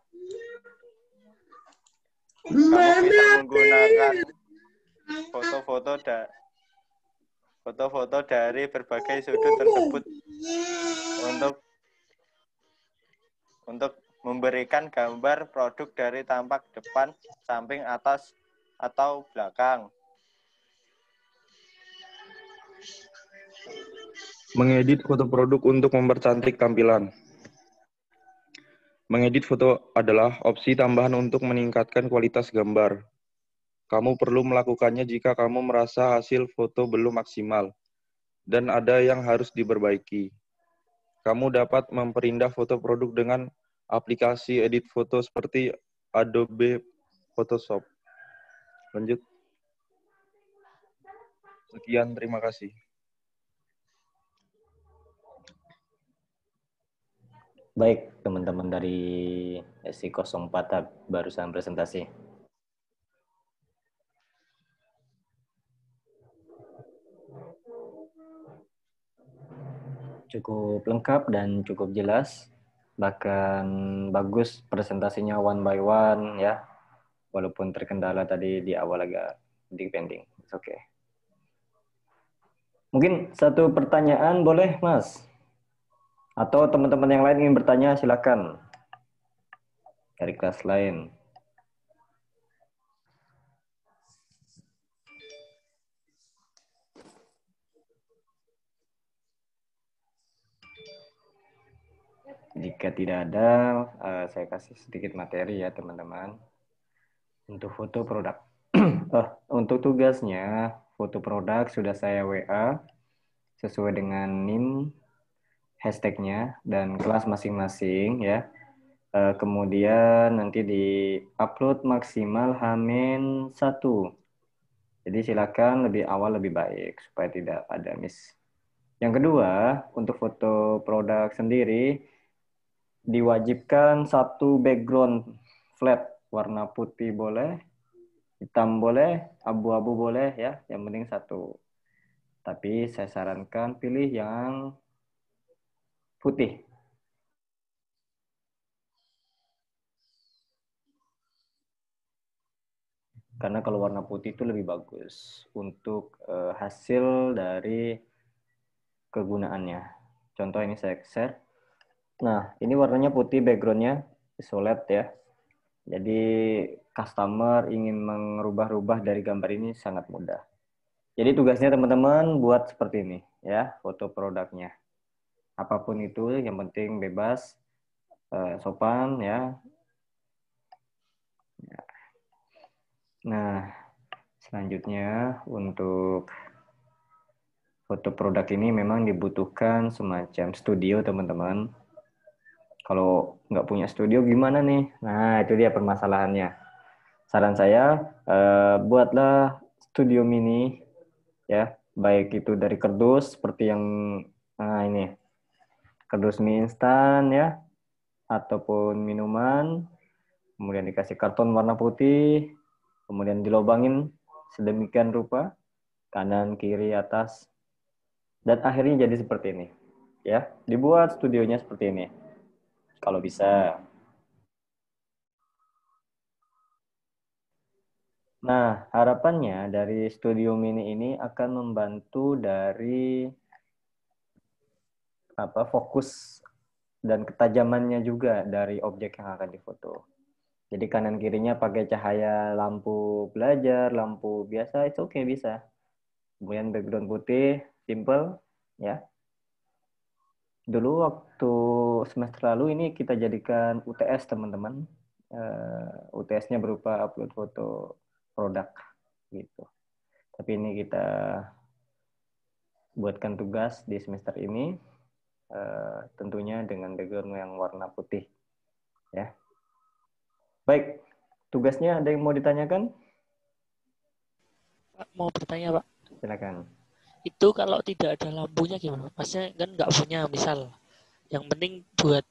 Kamu bisa menggunakan foto-foto dari berbagai sudut tersebut untuk memberikan gambar produk dari tampak depan, samping, atas, atau belakang. Mengedit foto produk untuk mempercantik tampilan. Mengedit foto adalah opsi tambahan untuk meningkatkan kualitas gambar. Kamu perlu melakukannya jika kamu merasa hasil foto belum maksimal dan ada yang harus diperbaiki. Kamu dapat memperindah foto produk dengan aplikasi edit foto seperti Adobe Photoshop. Lanjut. Sekian, terima kasih. Baik, teman-teman dari SI 04 barusan presentasi. Cukup lengkap dan cukup jelas. Bahkan bagus presentasinya one by one ya. Walaupun terkendala tadi di awal agak depending. Oke. Mungkin satu pertanyaan boleh, Mas? Atau teman-teman yang lain ingin bertanya, silakan. Dari kelas lain. Jika tidak ada, saya kasih sedikit materi ya, teman-teman. Untuk foto produk. Untuk tugasnya, foto produk sudah saya WA sesuai dengan NIM, hashtagnya, dan kelas masing-masing ya. Kemudian nanti di-upload maksimal H-1. Jadi silakan lebih awal lebih baik supaya tidak ada miss. Yang kedua, untuk foto produk sendiri diwajibkan satu background flat, warna putih boleh, hitam boleh, abu-abu boleh ya, yang penting satu. Tapi saya sarankan pilih yang putih. Karena kalau warna putih itu lebih bagus untuk hasil dari kegunaannya. Contoh ini saya share. Nah, ini warnanya putih backgroundnya, isolate ya. Jadi customer ingin merubah-rubah dari gambar ini sangat mudah. Jadi tugasnya teman-teman buat seperti ini ya, foto produknya. Apapun itu, yang penting bebas, sopan ya. Nah, selanjutnya untuk foto produk ini memang dibutuhkan semacam studio teman-teman. Kalau nggak punya studio gimana nih? Nah, itu dia permasalahannya. Saran saya, buatlah studio mini, ya, baik itu dari kardus seperti yang ini, kardus mie instan ya, ataupun minuman, kemudian dikasih karton warna putih, kemudian dilobangin sedemikian rupa, kanan, kiri, atas, dan akhirnya jadi seperti ini, ya. Dibuat studionya seperti ini, kalau bisa. Nah, harapannya dari studio mini ini akan membantu dari fokus dan ketajamannya juga dari objek yang akan difoto. Jadi kanan kirinya pakai cahaya lampu belajar, lampu biasa, itu oke bisa. Kemudian background putih, simple, ya. Dulu waktu semester lalu ini kita jadikan UTS teman-teman. UTS-nya berupa upload foto produk gitu. Tapi ini kita buatkan tugas di semester ini, tentunya dengan background yang warna putih, ya. Baik, tugasnya ada yang mau ditanyakan? Pak, mau bertanya, Pak. Silakan. Itu kalau tidak ada lampunya gimana? Maksudnya kan nggak punya, misal. Yang penting buat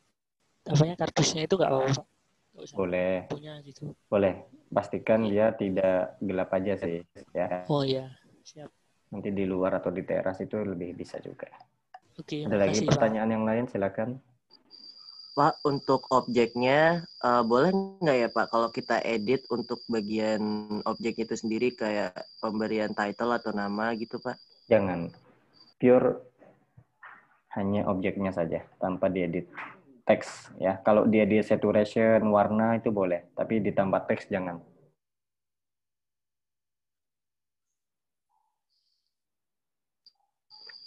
kardusnya itu nggak apa-apa, Pak. Boleh. Punya gitu. Boleh. Pastikan dia tidak gelap aja sih, ya. Oh iya, siap. Nanti di luar atau di teras itu lebih bisa juga. Oke, ada lagi makasih, pertanyaan Pak. yang lain? Silakan. Pak, untuk objeknya boleh nggak ya Pak kalau kita edit untuk bagian objek itu sendiri kayak pemberian title atau nama gitu Pak? Jangan. Pure hanya objeknya saja tanpa diedit. Teks ya. Kalau dia di saturation warna itu boleh, tapi ditambah teks jangan.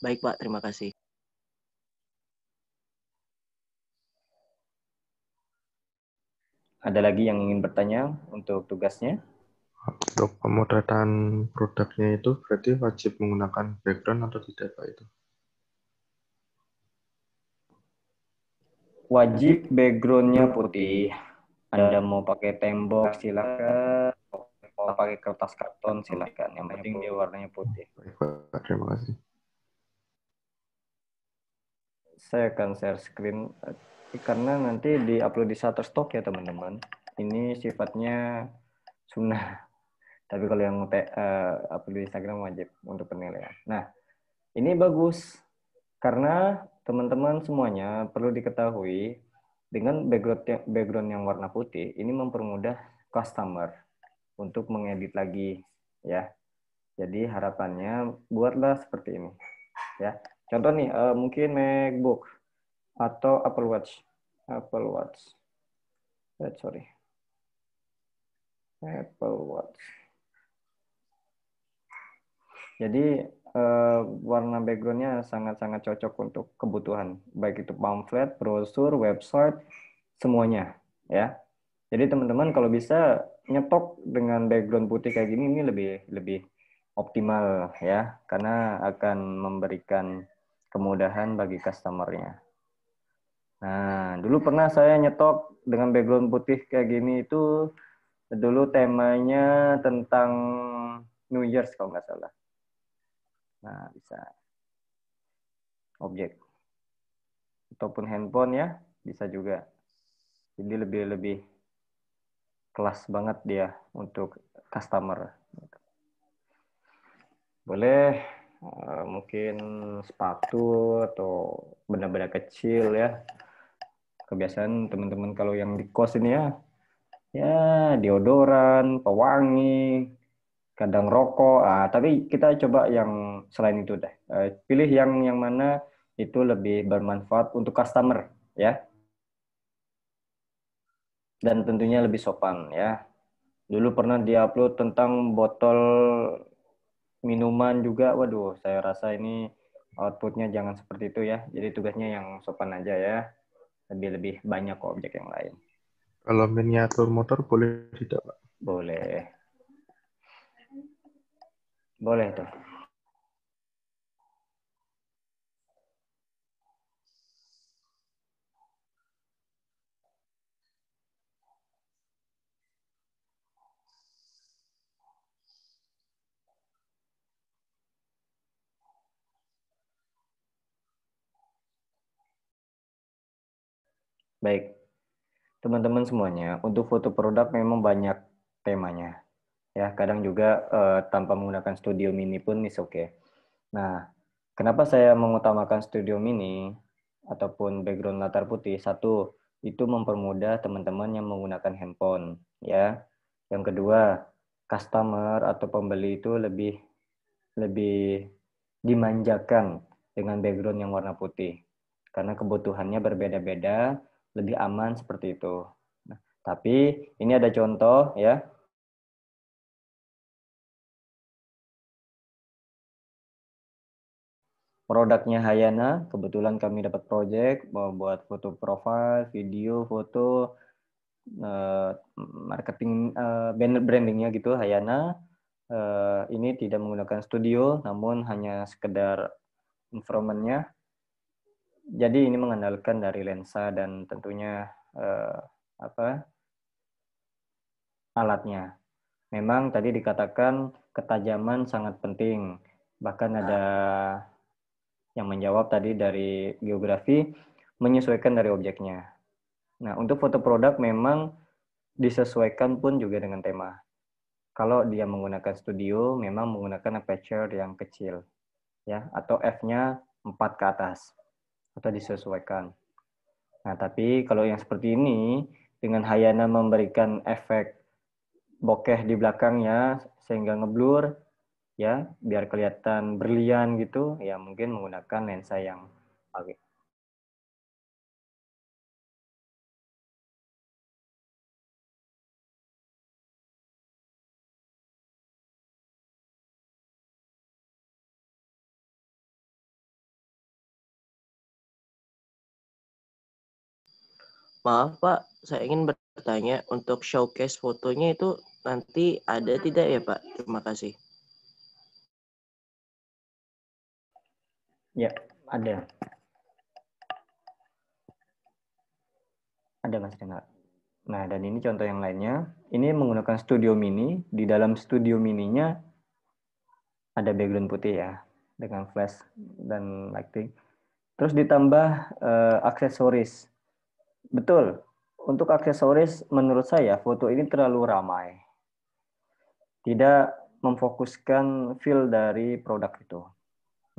Baik Pak, terima kasih. Ada lagi yang ingin bertanya untuk tugasnya? Untuk pemotretan produknya itu berarti wajib menggunakan background atau tidak Pak itu? Wajib backgroundnya putih. Anda mau pakai tembok silakan, mau pakai kertas karton silakan. Yang penting dia warnanya putih. Baik Pak, terima kasih. Saya akan share screen. karena nanti di-upload di Shutterstock ya teman-teman. Ini sifatnya sunnah. Tapi kalau yang upload di Instagram wajib untuk penilaian. Nah, ini bagus karena teman-teman semuanya perlu diketahui dengan background yang warna putih ini mempermudah customer untuk mengedit lagi ya. Jadi harapannya buatlah seperti ini ya. Contoh nih mungkin MacBook atau Apple Watch. Apple Watch. Jadi warna backgroundnya sangat-sangat cocok untuk kebutuhan, baik itu pamflet, brosur, website, semuanya, ya. Jadi teman-teman kalau bisa nyetok dengan background putih kayak gini ini lebih optimal ya, karena akan memberikan kemudahan bagi customer-nya. Nah, dulu pernah saya nyetok dengan background putih kayak gini itu dulu temanya tentang New Year's kalau nggak salah. Nah, bisa objek ataupun handphone ya, bisa juga. Jadi lebih kelas banget dia untuk customer. Boleh mungkin sepatu atau benda-benda kecil ya. Kebiasaan teman-teman kalau yang di kos ini ya deodoran, pewangi, kadang rokok. Tapi kita coba yang selain itu deh. Pilih yang mana itu lebih bermanfaat untuk customer ya. Dan tentunya lebih sopan ya. Dulu pernah diupload tentang botol minuman juga. Waduh, saya rasa ini outputnya jangan seperti itu ya. Jadi tugasnya yang sopan aja ya. Lebih banyak kok objek yang lain. Kalau miniatur motor boleh tidak, Pak? Boleh. Boleh tuh. Baik, teman-teman semuanya, untuk foto produk memang banyak temanya. Ya, kadang juga tanpa menggunakan Studio Mini pun is okay. Nah, kenapa saya mengutamakan Studio Mini ataupun background latar putih? Satu, itu mempermudah teman-teman yang menggunakan handphone, ya. Yang kedua, customer atau pembeli itu lebih dimanjakan dengan background yang warna putih. Karena kebutuhannya berbeda-beda, lebih aman seperti itu. Nah, tapi ini ada contoh ya. Produknya Hayana, kebetulan kami dapat project mau buat foto profile, video, foto, marketing, brandingnya gitu Hayana. Ini tidak menggunakan studio, namun hanya sekedar environment-nya. Jadi ini mengandalkan dari lensa dan tentunya alatnya. Memang tadi dikatakan ketajaman sangat penting. Bahkan ada yang menjawab tadi dari geografi, menyesuaikan dari objeknya. Nah, untuk foto produk memang disesuaikan pun juga dengan tema. Kalau dia menggunakan studio, memang menggunakan aperture yang kecil, ya, atau f-nya 4 ke atas, atau disesuaikan. Nah, tapi kalau yang seperti ini, dengan Hayana memberikan efek bokeh di belakangnya, sehingga ngeblur, ya, biar kelihatan berlian gitu, ya mungkin menggunakan lensa yang agak. Maaf Pak, saya ingin bertanya untuk showcase fotonya itu nanti ada tidak ya Pak? Terima kasih. Ya, ada. Ada Mas Renat. Nah, dan ini contoh yang lainnya. Ini menggunakan Studio Mini. Di dalam Studio Mininya ada background putih ya, dengan flash dan lighting. Terus ditambah aksesoris. Betul. Untuk aksesoris, menurut saya foto ini terlalu ramai. Tidak memfokuskan feel dari produk itu.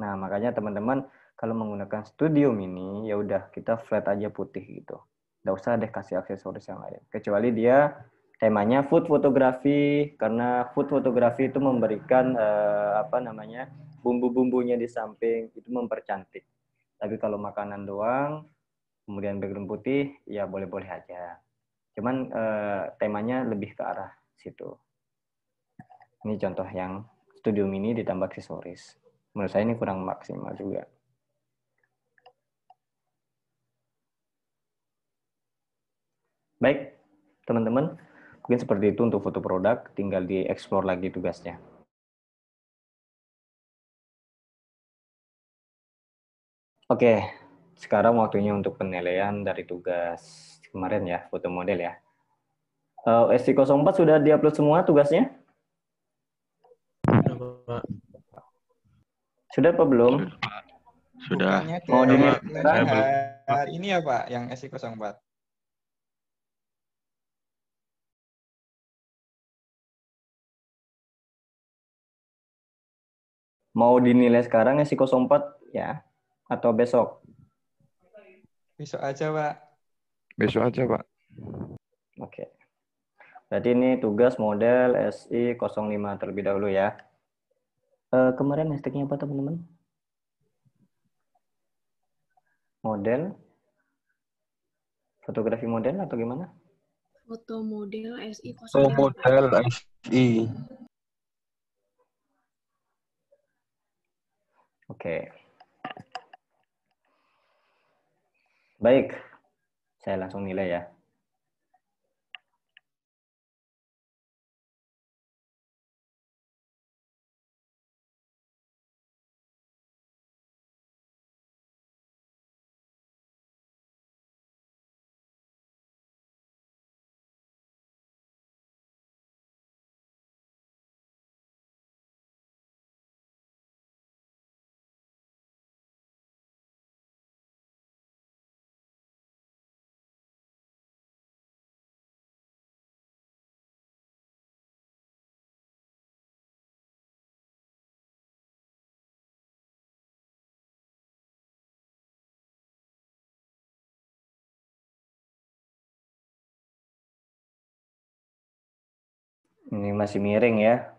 Nah, makanya teman-teman kalau menggunakan Studio Mini, ya udah kita flat aja putih gitu. Nggak usah deh kasih aksesoris yang lain. Kecuali dia temanya food fotografi, karena food fotografi itu memberikan bumbu-bumbunya di samping itu mempercantik. Tapi kalau makanan doang, kemudian background putih, ya boleh-boleh aja. Cuman temanya lebih ke arah situ. Ini contoh yang Studio Mini ditambah aksesoris. Menurut saya ini kurang maksimal juga. Baik, teman-teman. Mungkin seperti itu untuk foto produk. Tinggal dieksplor lagi tugasnya. Oke, sekarang waktunya untuk penilaian dari tugas kemarin ya, foto model ya. SC04 sudah diupload semua tugasnya? Sudah apa belum? Sudah. Mau dinilai Saya belum. Ini ya Pak, yang SI04. Mau dinilai sekarang SI04 ya? Atau besok? Besok aja Pak. Besok aja Pak. Oke. Berarti ini tugas model SI05 terlebih dahulu ya. Kemarin hashtagnya apa teman-teman? Model? Fotografi model atau gimana? Foto model SI Oh, model SI. Oke. Baik. Saya langsung nilai ya. Ini masih miring ya.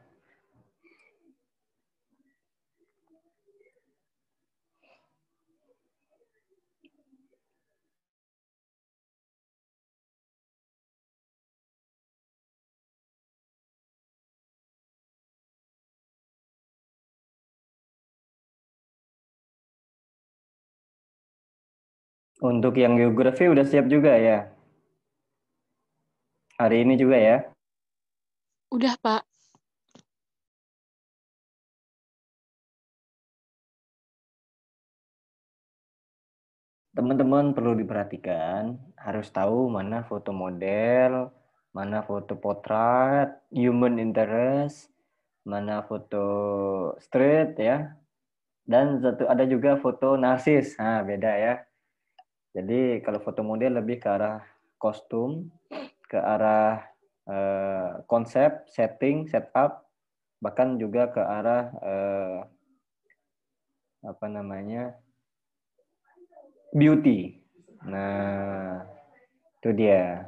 Untuk yang geografi udah siap juga ya? Hari ini juga ya? Udah, Pak. Teman-teman perlu diperhatikan, harus tahu mana foto model, mana foto potret, human interest, mana foto street ya, dan ada juga foto narsis. Nah, beda ya. Jadi kalau foto model lebih ke arah kostum, ke arah konsep, setting, setup, bahkan juga ke arah beauty. Nah, itu dia.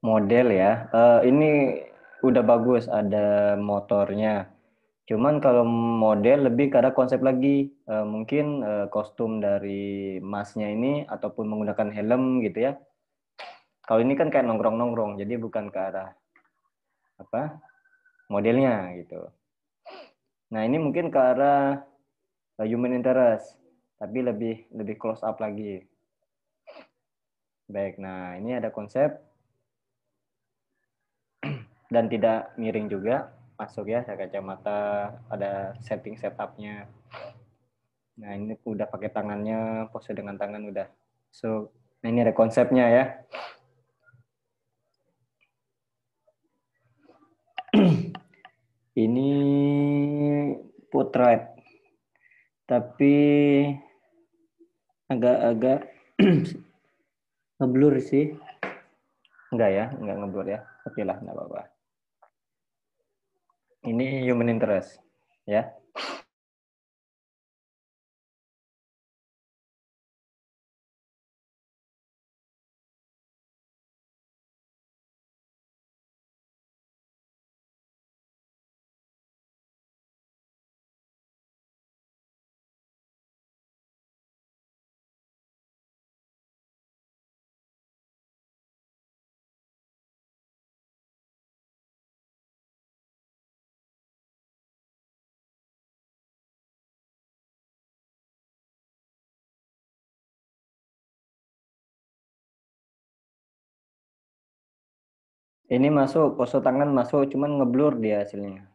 model ya. Ini udah bagus, ada motornya. Cuman kalau model lebih ke arah konsep lagi. Mungkin kostum dari masnya ini ataupun menggunakan helm gitu ya. Kalau ini kan kayak nongkrong-nongkrong, jadi bukan ke arah apa modelnya gitu. Nah ini mungkin ke arah human interest, tapi lebih close up lagi. Baik, nah ini ada konsep dan tidak miring juga, masuk ya, ada kacamata, ada setting setupnya. Nah ini udah pakai tangannya, pose dengan tangan udah. So, nah ini ada konsepnya ya. Ini portrait, tapi agak-agak ngeblur sih. Enggak ya, enggak ngeblur ya. Oke lah, enggak apa-apa. Ini human interest ya. Ini masuk, pose tangan masuk, cuman ngeblur dia hasilnya.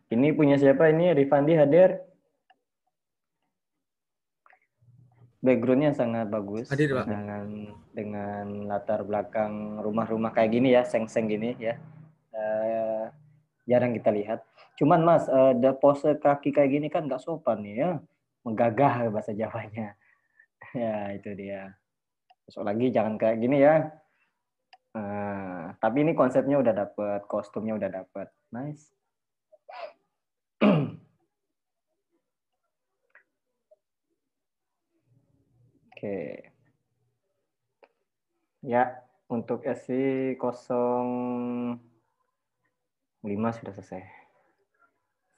Ini punya siapa ini? Rifandi hadir. Backgroundnya sangat bagus. Hadir, Pak. Dengan latar belakang rumah-rumah kayak gini ya, seng-seng gini ya. Jarang kita lihat. Cuman Mas, ada pose kaki kayak gini kan nggak sopan nih ya. Menggagah bahasa Jawanya. Ya itu dia. Besok lagi jangan kayak gini ya. Tapi ini konsepnya udah dapet, kostumnya udah dapet. Nice. Oke. Ya, untuk SI 05 sudah selesai.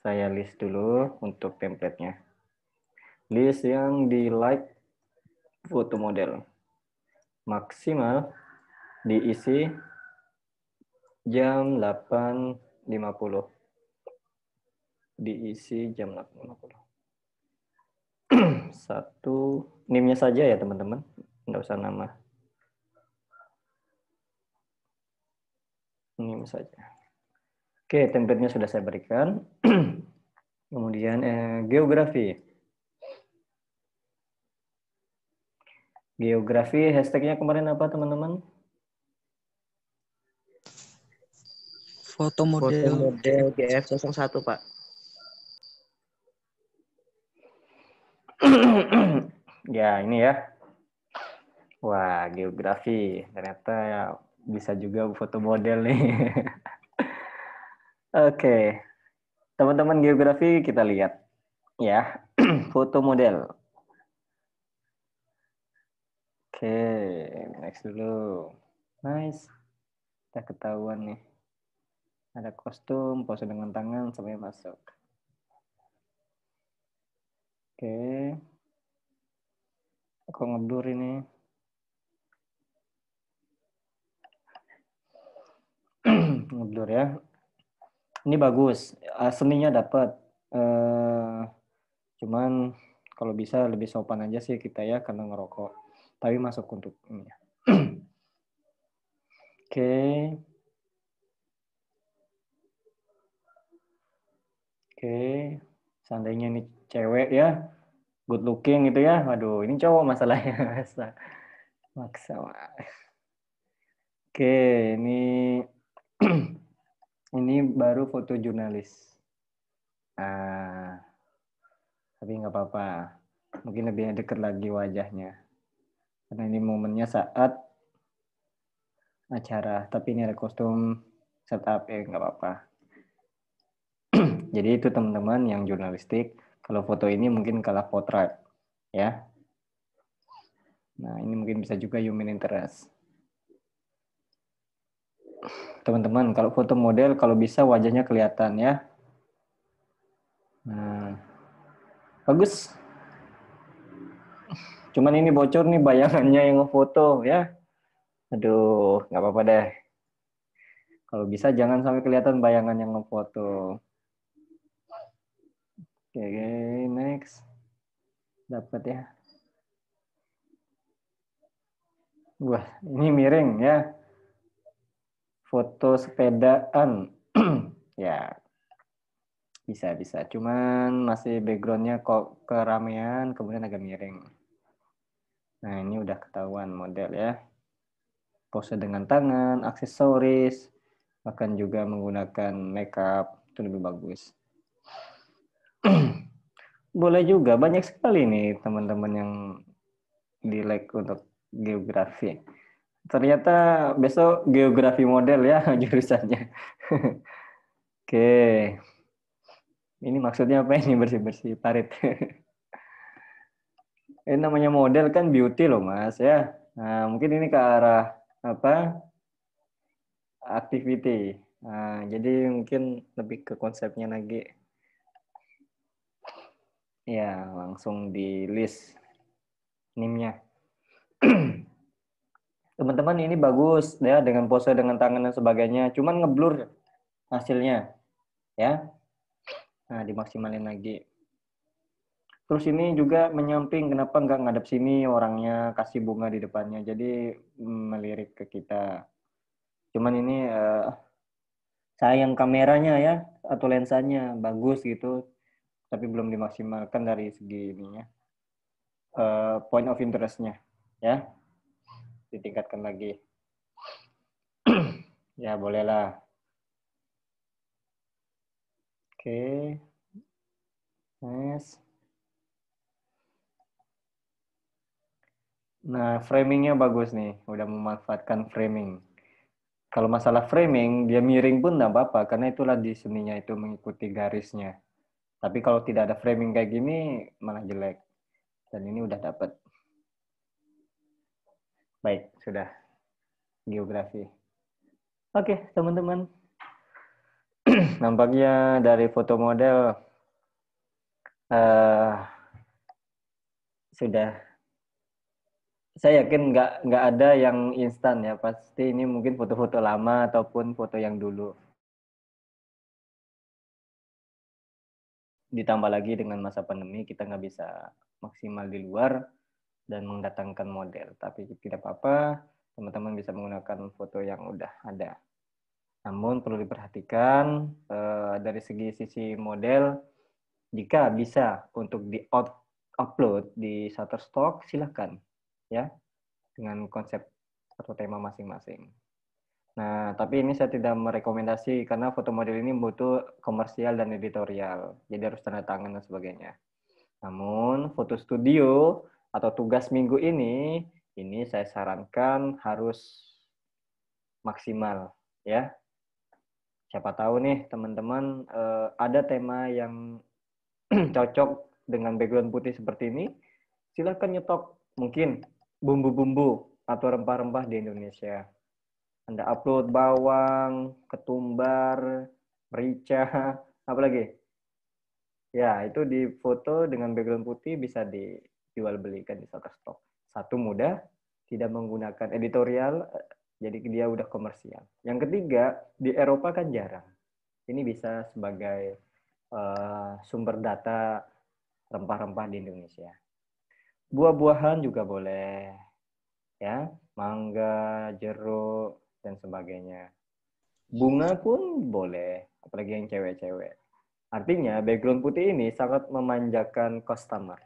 Saya list dulu untuk template-nya. List yang di like foto model. Maksimal diisi jam 8.50. Diisi jam 8.50. Satu, NIM-nya saja ya teman-teman. Nggak usah nama. NIM saja. Oke, template-nya sudah saya berikan. Kemudian geografi. Geografi, hashtag-nya kemarin apa teman-teman? Foto model GF01, Pak. Ya, ini ya. Wah, geografi. Ternyata ya bisa juga foto model nih. Oke. Teman-teman geografi kita lihat ya. Foto model. Oke, next dulu. Nice. Udah ketahuan nih. Ada kostum, pose dengan tangan sampai masuk. Oke. Kok ngeblur ini? Ngeblur ya. Ini bagus. Seninya dapat. Cuman kalau bisa lebih sopan aja sih kita ya karena ngerokok. Tapi masuk untuk ini. Oke. Oke. Seandainya ini cewek ya. good looking gitu ya. Waduh, ini cowok masalahnya. Maksa. Oke, ini baru foto jurnalis. Tapi nggak apa-apa. Mungkin lebih dekat lagi wajahnya. Karena ini momennya saat acara. Tapi ini ada kostum setup ya, nggak apa-apa. Jadi itu teman-teman yang jurnalistik. Kalau foto ini mungkin kalah potret, ya. Nah, ini mungkin bisa juga human interest. Teman-teman, kalau foto model, kalau bisa wajahnya kelihatan ya. Nah, bagus. Cuman ini bocor nih bayangannya yang ngefoto ya. Aduh, nggak apa-apa deh. Kalau bisa jangan sampai kelihatan bayangan yang ngefoto. Oke, next. Dapat ya. Wah, ini miring ya. Foto sepedaan. Ya, bisa. Cuman masih backgroundnya kok keramaian, kemudian agak miring. Nah, ini udah ketahuan model ya. Pose dengan tangan, aksesoris, bahkan juga menggunakan makeup, itu lebih bagus. Boleh juga, banyak sekali nih teman-teman yang di like untuk geografi. Ternyata besok geografi model ya jurusannya. Oke. Ini maksudnya apa ini bersih-bersih parit? Ini namanya model kan beauty loh Mas ya. Nah, mungkin ini ke arah apa? Activity. Nah, jadi mungkin lebih ke konsepnya lagi. Ya, langsung di list NIM-nya. Teman-teman ini bagus ya dengan pose dengan tangan dan sebagainya. Cuman ngeblur hasilnya. Ya. Nah, dimaksimalin lagi. Terus ini juga menyamping, kenapa nggak ngadep sini orangnya, kasih bunga di depannya. Jadi melirik ke kita. Cuman ini sayang kameranya ya, atau lensanya bagus gitu. Tapi belum dimaksimalkan dari segi ininya. Point of interest-nya. Ya. Ditingkatkan lagi. Ya, bolehlah. Oke. Nice. Nah, framingnya bagus nih. Udah memanfaatkan framing. Kalau masalah framing, dia miring pun nggak apa-apa. Karena itulah di seninya itu mengikuti garisnya. Tapi kalau tidak ada framing kayak gini, malah jelek. Dan ini udah dapat. Baik, sudah. Geografi. Oke, teman-teman. Nampaknya dari foto model sudah. Saya yakin nggak ada yang instan ya. Pasti ini mungkin foto-foto lama ataupun foto yang dulu. Ditambah lagi dengan masa pandemi, kita nggak bisa maksimal di luar dan mendatangkan model. Tapi tidak apa-apa, teman-teman bisa menggunakan foto yang udah ada. Namun perlu diperhatikan dari sisi model, jika bisa untuk di-upload di Shutterstock, silahkan ya, dengan konsep atau tema masing-masing. Nah, tapi ini saya tidak merekomendasi karena foto model ini butuh komersial dan editorial. Jadi harus tanda tangan dan sebagainya. Namun, foto studio atau tugas minggu ini saya sarankan harus maksimal ya. Siapa tahu nih teman-teman ada tema yang cocok dengan background putih seperti ini, silakan nyetok mungkin bumbu-bumbu atau rempah-rempah di Indonesia. Anda upload bawang, ketumbar, merica, apa lagi? Ya, itu difoto dengan background putih bisa dijual belikan di Shutterstock. Satu, mudah, tidak menggunakan editorial, jadi dia udah komersial. Yang ketiga, di Eropa kan jarang. Ini bisa sebagai sumber data rempah-rempah di Indonesia. Buah-buahan juga boleh, ya, mangga, jeruk, dan sebagainya. Bunga pun boleh, apalagi yang cewek-cewek. Artinya background putih ini sangat memanjakan customer.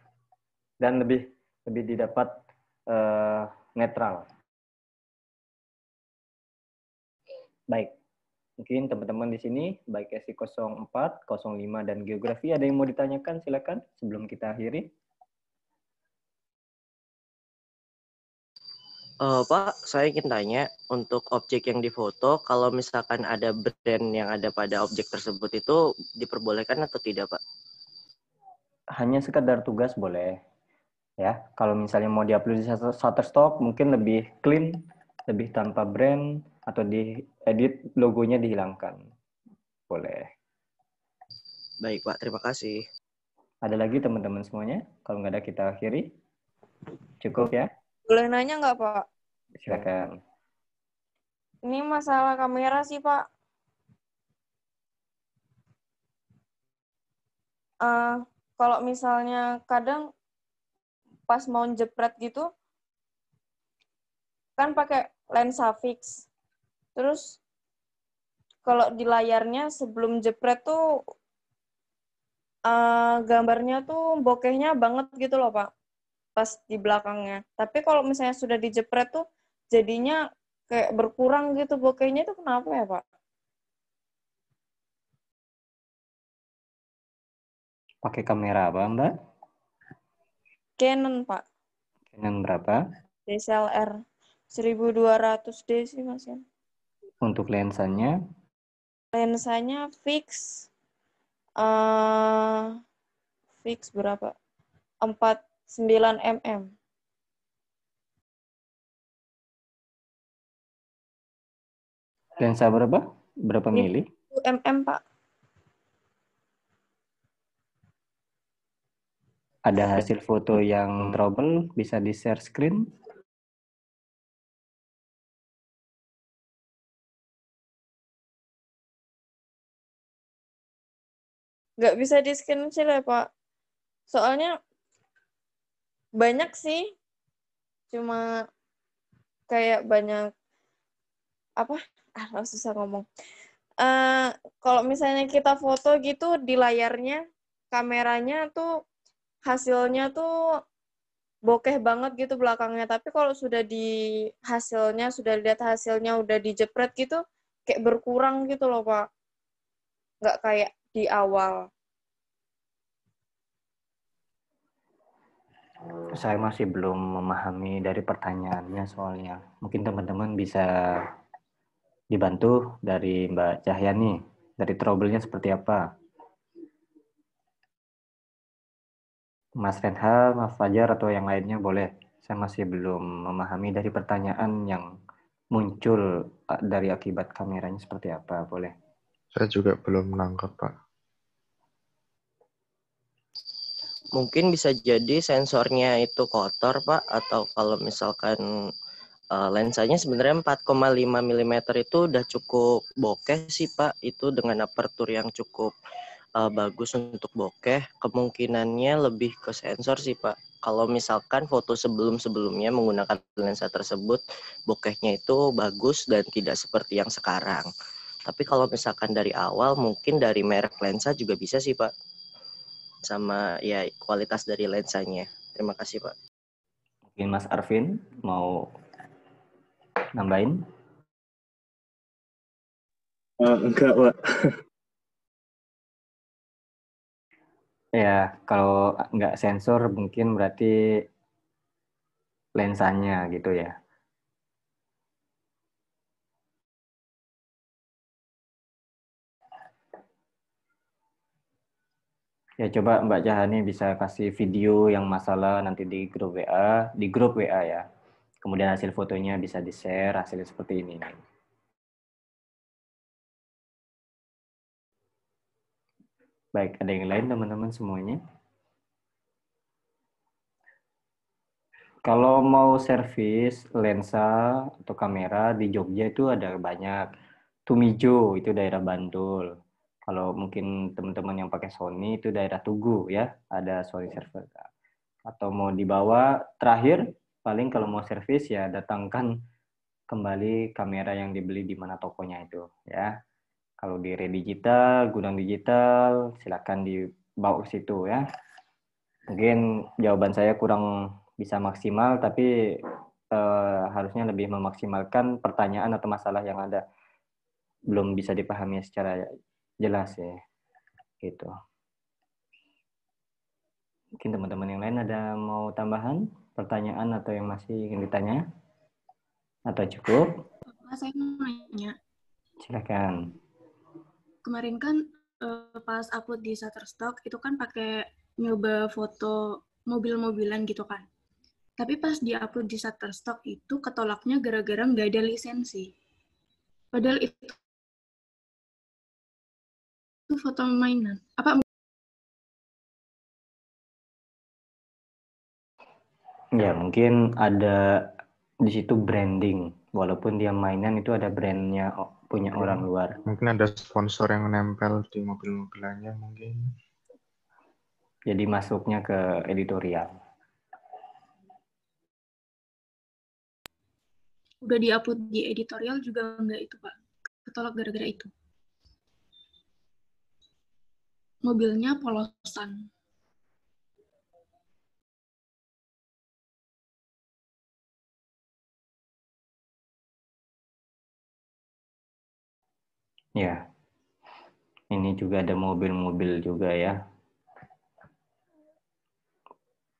dan lebih didapat netral. Baik, mungkin teman-teman di sini baik SI 04, 05 dan geografi ada yang mau ditanyakan, silakan sebelum kita akhiri. Pak, saya ingin tanya, untuk objek yang difoto, kalau misalkan ada brand yang ada pada objek tersebut itu diperbolehkan atau tidak, Pak? Hanya sekedar tugas boleh. Ya, kalau misalnya mau diupload di Shutterstock mungkin lebih clean, lebih tanpa brand, atau diedit logonya dihilangkan. Boleh. Baik, Pak. Terima kasih. Ada lagi teman-teman semuanya? Kalau nggak ada kita akhiri. Cukup ya? Boleh nanya nggak, Pak? Silakan. Ini masalah kamera sih, Pak. Kalau misalnya kadang pas mau jepret gitu, kan pakai lensa fix. Terus kalau di layarnya sebelum jepret tuh gambarnya tuh bokehnya banget gitu loh, Pak. Pas di belakangnya. Tapi kalau misalnya sudah dijepret tuh jadinya kayak berkurang gitu bokehnya, itu kenapa ya, Pak? Pakai kamera apa, Mbak? Canon, Pak. Canon berapa? DSLR 1200D sih, Mas. Untuk lensanya? Lensanya fix fix berapa? 49 mm. Lensa berapa? Berapa mili? 1 mm, Pak. Ada hasil foto yang trouble, bisa di-share screen? Nggak bisa di-scan sih ya, Pak. Soalnya banyak sih. Cuma kayak banyak apa? Susah ngomong. Kalau misalnya kita foto gitu di layarnya, kameranya tuh hasilnya tuh bokeh banget gitu belakangnya. Tapi kalau sudah sudah lihat hasilnya udah dijepret gitu, kayak berkurang gitu loh, Pak. Nggak kayak di awal. Saya masih belum memahami dari pertanyaannya soalnya. Mungkin teman-teman bisa dibantu dari Mbak Cahyani. Dari trouble-nya seperti apa? Mas Renhal, Mas Fajar, atau yang lainnya boleh. Saya masih belum memahami dari pertanyaan yang muncul dari akibat kameranya seperti apa. Boleh. Saya juga belum menangkap, Pak. Mungkin bisa jadi sensornya itu kotor, Pak, atau kalau misalkan lensanya sebenarnya 4,5 mm itu udah cukup bokeh sih, Pak. Itu dengan aperture yang cukup bagus untuk bokeh, kemungkinannya lebih ke sensor sih, Pak. Kalau misalkan foto sebelum-sebelumnya menggunakan lensa tersebut, bokehnya itu bagus dan tidak seperti yang sekarang. Tapi kalau misalkan dari awal, mungkin dari merek lensa juga bisa sih, Pak. Sama ya kualitas dari lensanya. Terima kasih, Pak. Mungkin Mas Arvin mau nambahin? Enggak, Pak. Ya, kalau nggak sensor mungkin berarti lensanya gitu ya. Ya, coba Mbak Jahani bisa kasih video yang masalah nanti di grup WA ya. Kemudian hasil fotonya bisa di-share, hasilnya seperti ini. Baik, ada yang lain teman-teman semuanya? Kalau mau servis lensa atau kamera di Jogja itu ada banyak. Tumijo itu daerah Bantul. Kalau mungkin teman-teman yang pakai Sony itu daerah Tugu ya, ada Sony Server. Atau mau dibawa terakhir, paling kalau mau servis ya datangkan kembali kamera yang dibeli di mana tokonya itu ya. Kalau di Redigital, Gudang Digital, silakan dibawa ke situ ya. Mungkin jawaban saya kurang bisa maksimal, tapi harusnya lebih memaksimalkan pertanyaan atau masalah yang ada. Belum bisa dipahami secara jelas ya. Gitu. Mungkin teman-teman yang lain ada mau tambahan, pertanyaan atau yang masih ingin ditanya? Atau cukup? Pak, saya mau nanya. Silakan. Kemarin kan pas upload di Shutterstock itu kan pakai nyoba foto mobil-mobilan gitu kan. Tapi pas di-upload di Shutterstock itu ketolaknya gara-gara nggak ada lisensi. Padahal itu foto mainan. Apa Ya, mungkin ada di situ branding. Walaupun dia mainan itu ada brandnya punya orang luar. Mungkin ada sponsor yang nempel di mobil-mobilannya mungkin. Jadi masuknya ke editorial. udah di-upload di editorial juga nggak itu, Pak. Ketolak gara-gara itu. Mobilnya polosan. Ya, ini juga ada mobil-mobil juga ya.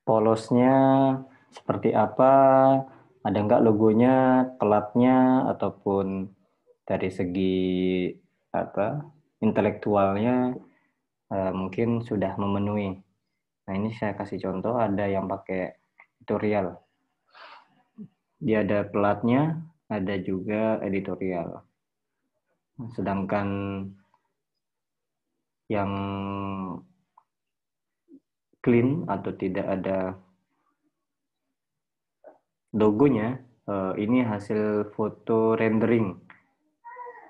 Polosnya seperti apa? Ada nggak logonya, pelatnya, ataupun dari segi apa intelektualnya mungkin sudah memenuhi. Nah ini saya kasih contoh, ada yang pakai editorial. Dia ada pelatnya, ada juga editorial. Sedangkan yang clean atau tidak ada logonya, ini hasil foto rendering.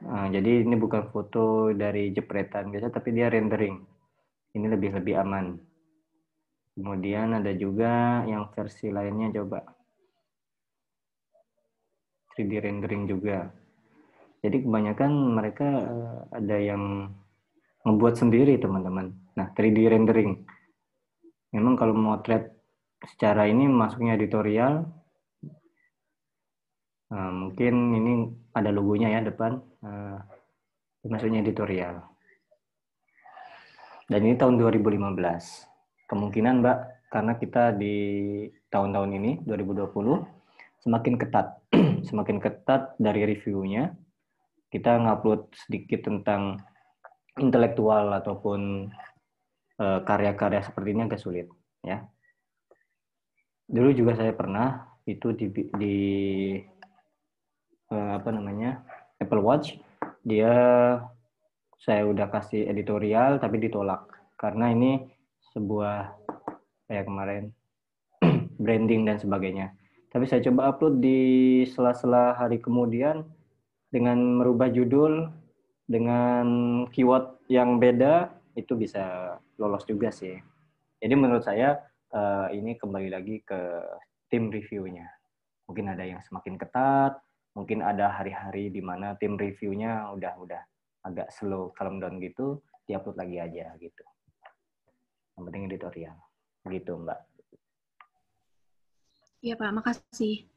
Jadi ini bukan foto dari jepretan biasa, tapi dia rendering. Ini lebih aman. Kemudian ada juga yang versi lainnya, coba 3D rendering juga. Jadi kebanyakan mereka ada yang membuat sendiri teman-teman. Nah 3D rendering. Memang kalau motret secara ini masuknya editorial, mungkin ini ada logonya ya depan, masuknya editorial. Dan ini tahun 2015. Kemungkinan Mbak, karena kita di tahun-tahun ini 2020 semakin ketat, semakin ketat dari reviewnya. Kita ngupload sedikit tentang intelektual ataupun karya-karya seperti ini agak sulit, ya. Dulu juga saya pernah itu di apa namanya Apple Watch, saya udah kasih editorial tapi ditolak karena ini sebuah kayak kemarin branding dan sebagainya. Tapi saya coba upload di sela-sela hari kemudian dengan merubah judul dengan keyword yang beda, itu bisa lolos juga sih. Jadi menurut saya ini kembali lagi ke tim reviewnya. Mungkin ada yang semakin ketat, mungkin ada hari-hari di mana tim reviewnya udah agak slow, calm down gitu, diupload lagi aja gitu. Yang penting editorial. Gitu, Mbak. Iya, Pak. Makasih.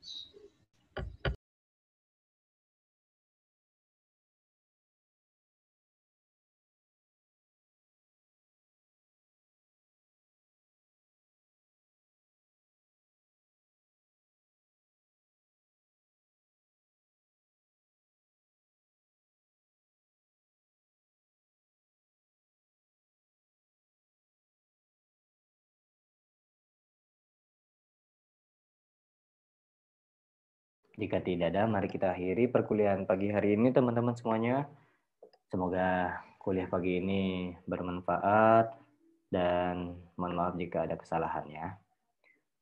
Jika tidak ada, mari kita akhiri perkuliahan pagi hari ini teman-teman semuanya. Semoga kuliah pagi ini bermanfaat dan mohon maaf jika ada kesalahannya.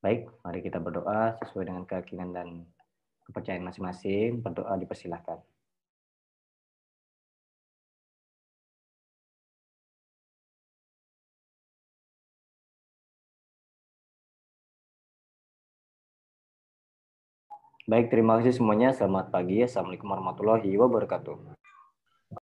Baik, mari kita berdoa sesuai dengan keyakinan dan kepercayaan masing-masing. Berdoa dipersilahkan. Baik, terima kasih semuanya. Selamat pagi. Assalamualaikum warahmatullahi wabarakatuh.